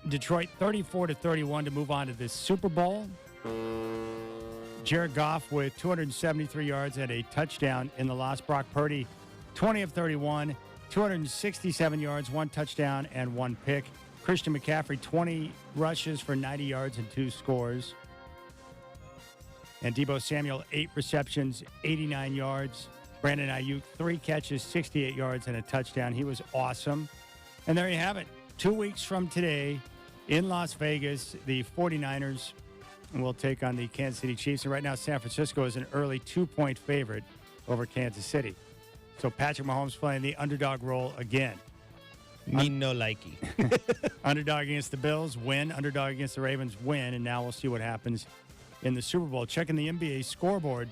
Detroit 34-31 to move on to the Super Bowl. Jared Goff with 273 yards and a touchdown in the loss. Brock Purdy, 20 of 31, 267 yards, 1 touchdown, and 1 pick. Christian McCaffrey, 20 rushes for 90 yards and 2 scores. And Deebo Samuel, 8 receptions, 89 yards. Brandon Ayuk, 3 catches, 68 yards, and a touchdown. He was awesome. And there you have it. 2 weeks from today in Las Vegas, the 49ers will take on the Kansas City Chiefs. And right now, San Francisco is an early 2-point favorite over Kansas City. So Patrick Mahomes playing the underdog role again. Me no likey. Underdog against the Bills, win. Underdog against the Ravens, win. And now we'll see what happens in the Super Bowl. Checking the NBA scoreboard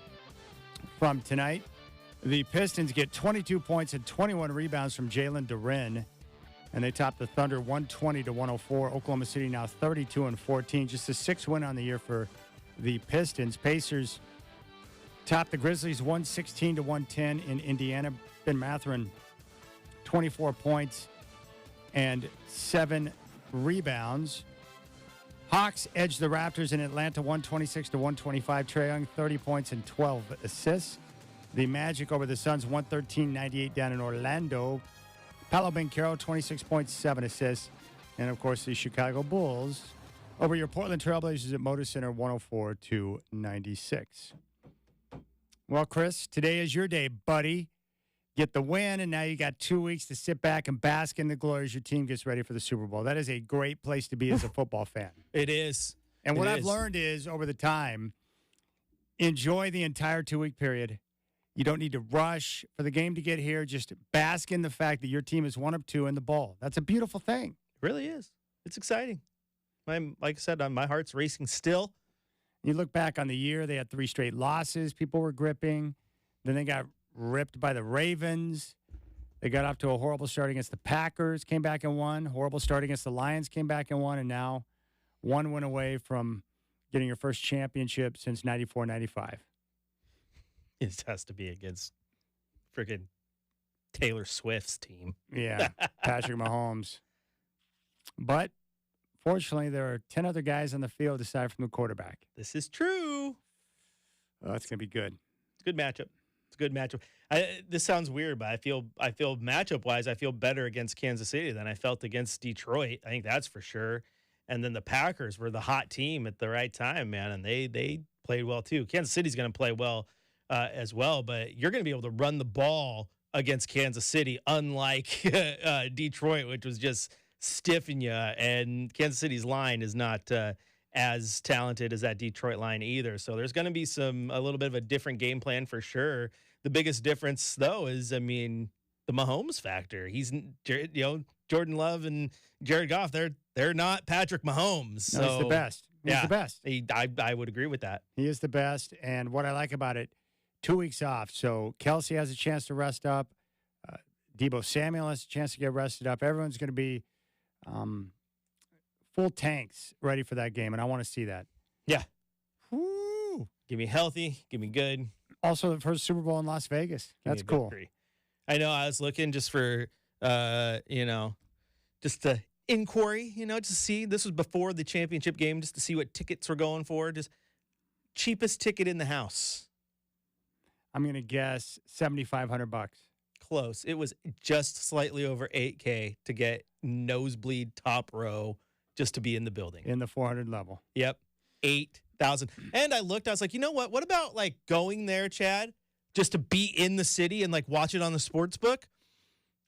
from tonight. The Pistons get 22 points and 21 rebounds from Jalen Duren. And they top the Thunder 120-104. Oklahoma City now 32-14. Just a 6th win on the year for the Pistons. Pacers top the Grizzlies 116-110 in Indiana. Ben Mathurin, 24 points and 7 rebounds. Hawks edge the Raptors in Atlanta 126-125. Trae Young, 30 points and 12 assists. The Magic over the Suns 113-98 down in Orlando. Paolo Banchero, 26 points, 7 assists. And, of course, the Chicago Bulls over your Portland Trailblazers at Moda Center 104-96. Well, Chris, today is your day, buddy. Get the win, and now you got 2 weeks to sit back and bask in the glory as your team gets ready for the Super Bowl. That is a great place to be as a football fan. It is. And what I've learned is, over the time, enjoy the entire 2-week period. You don't need to rush for the game to get here. Just bask in the fact that your team is 1 of 2 in the bowl. That's a beautiful thing. It really is. It's exciting. Like I said, my heart's racing still. You look back on the year, they had 3 straight losses. People were gripping. Then they got ripped by the Ravens. They got off to a horrible start against the Packers, came back and won. Horrible start against the Lions, came back and won. And now 1 win away from getting your first championship since 94-95. It has to be against freaking Taylor Swift's team. Yeah, Patrick Mahomes. But fortunately, there are 10 other guys on the field aside from the quarterback. This is true. Oh, it's going to be good. It's a good matchup. It's a good matchup. This sounds weird, but I feel matchup-wise, I feel better against Kansas City than I felt against Detroit. I think that's for sure. And then the Packers were the hot team at the right time, man, and they played well too. Kansas City's going to play well as well, but you're going to be able to run the ball against Kansas City, unlike Detroit, which was just stiffing you. And Kansas City's line is not as talented as that Detroit line either. So there's going to be a little bit of a different game plan for sure. The biggest difference, though, is, the Mahomes factor. He's, Jordan Love and Jared Goff, they're not Patrick Mahomes. So, no, he's the best. He's the best. I would agree with that. He is the best. And what I like about it, 2 weeks off. So Kelce has a chance to rest up. Deebo Samuel has a chance to get rested up. Everyone's going to be full tanks ready for that game, and I want to see that. Yeah. Woo. Give me healthy. Give me good. Also, the first Super Bowl in Las Vegas. That's cool. I know. I was looking just for, just to inquiry, just to see. This was before the championship game, just to see what tickets were going for. Just cheapest ticket in the house? I'm going to guess $7,500. Close. It was just slightly over $8K to get nosebleed top row just to be in the building. In the 400 level. Yep. 8,000. And I looked, I was like, you know what? What about like going there, Chad, just to be in the city and like watch it on the sports book?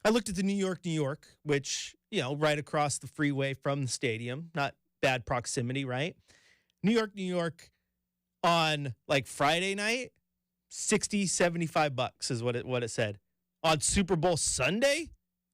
I looked at the New York, which, right across the freeway from the stadium. Not bad proximity, right? New York on like Friday night, $60, $75 is what it said. On Super Bowl Sunday,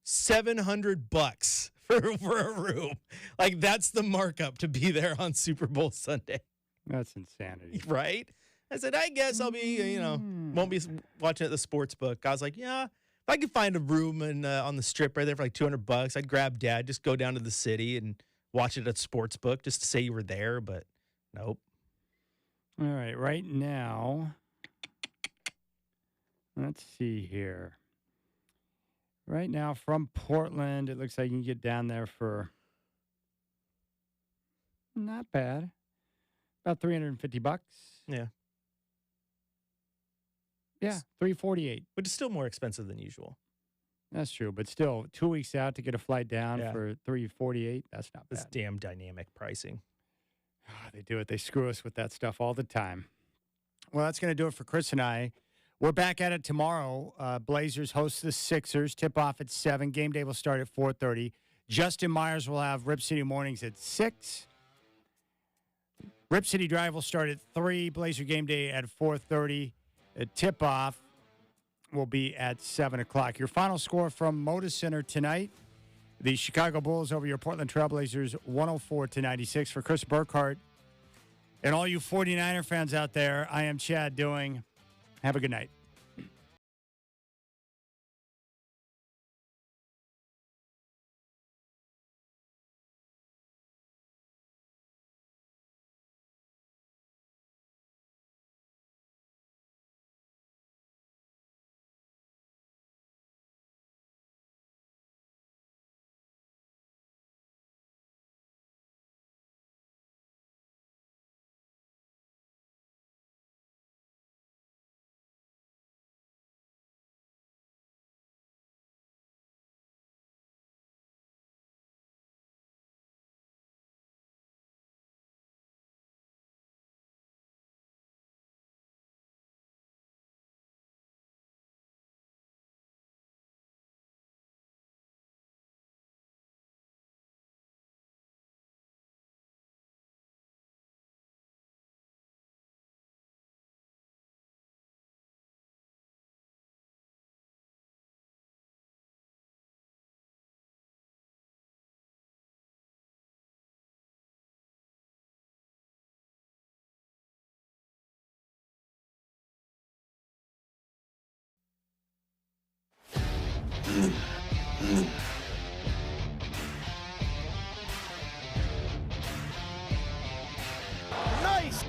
$700 for a room. Like, that's the markup to be there on Super Bowl Sunday. That's insanity. Right? I said, I guess I'll be, won't be watching at the sports book. I was like, yeah, if I could find a room on the strip right there for like $200, I'd grab Dad, just go down to the city and watch it at sports book just to say you were there, but nope. All right now, let's see here. Right now from Portland, it looks like you can get down there for not bad. About $350. Yeah. Yeah, $348. Which is still more expensive than usual. That's true, but still 2 weeks out to get a flight down for $348. That's not bad. It's damn dynamic pricing. They do it. They screw us with that stuff all the time. Well, that's going to do it for Chris and I. We're back at it tomorrow. Blazers host the Sixers. Tip-off at 7. Game day will start at 4:30. Justin Myers will have Rip City Mornings at 6. Rip City Drive will start at 3. Blazer game day at 4:30. Tip-off will be at 7 o'clock. Your final score from Moda Center tonight. The Chicago Bulls over your Portland Trailblazers, 104-96. For Chris Burkhardt and all you 49er fans out there, I am Chad Doing. Have a good night. Nice!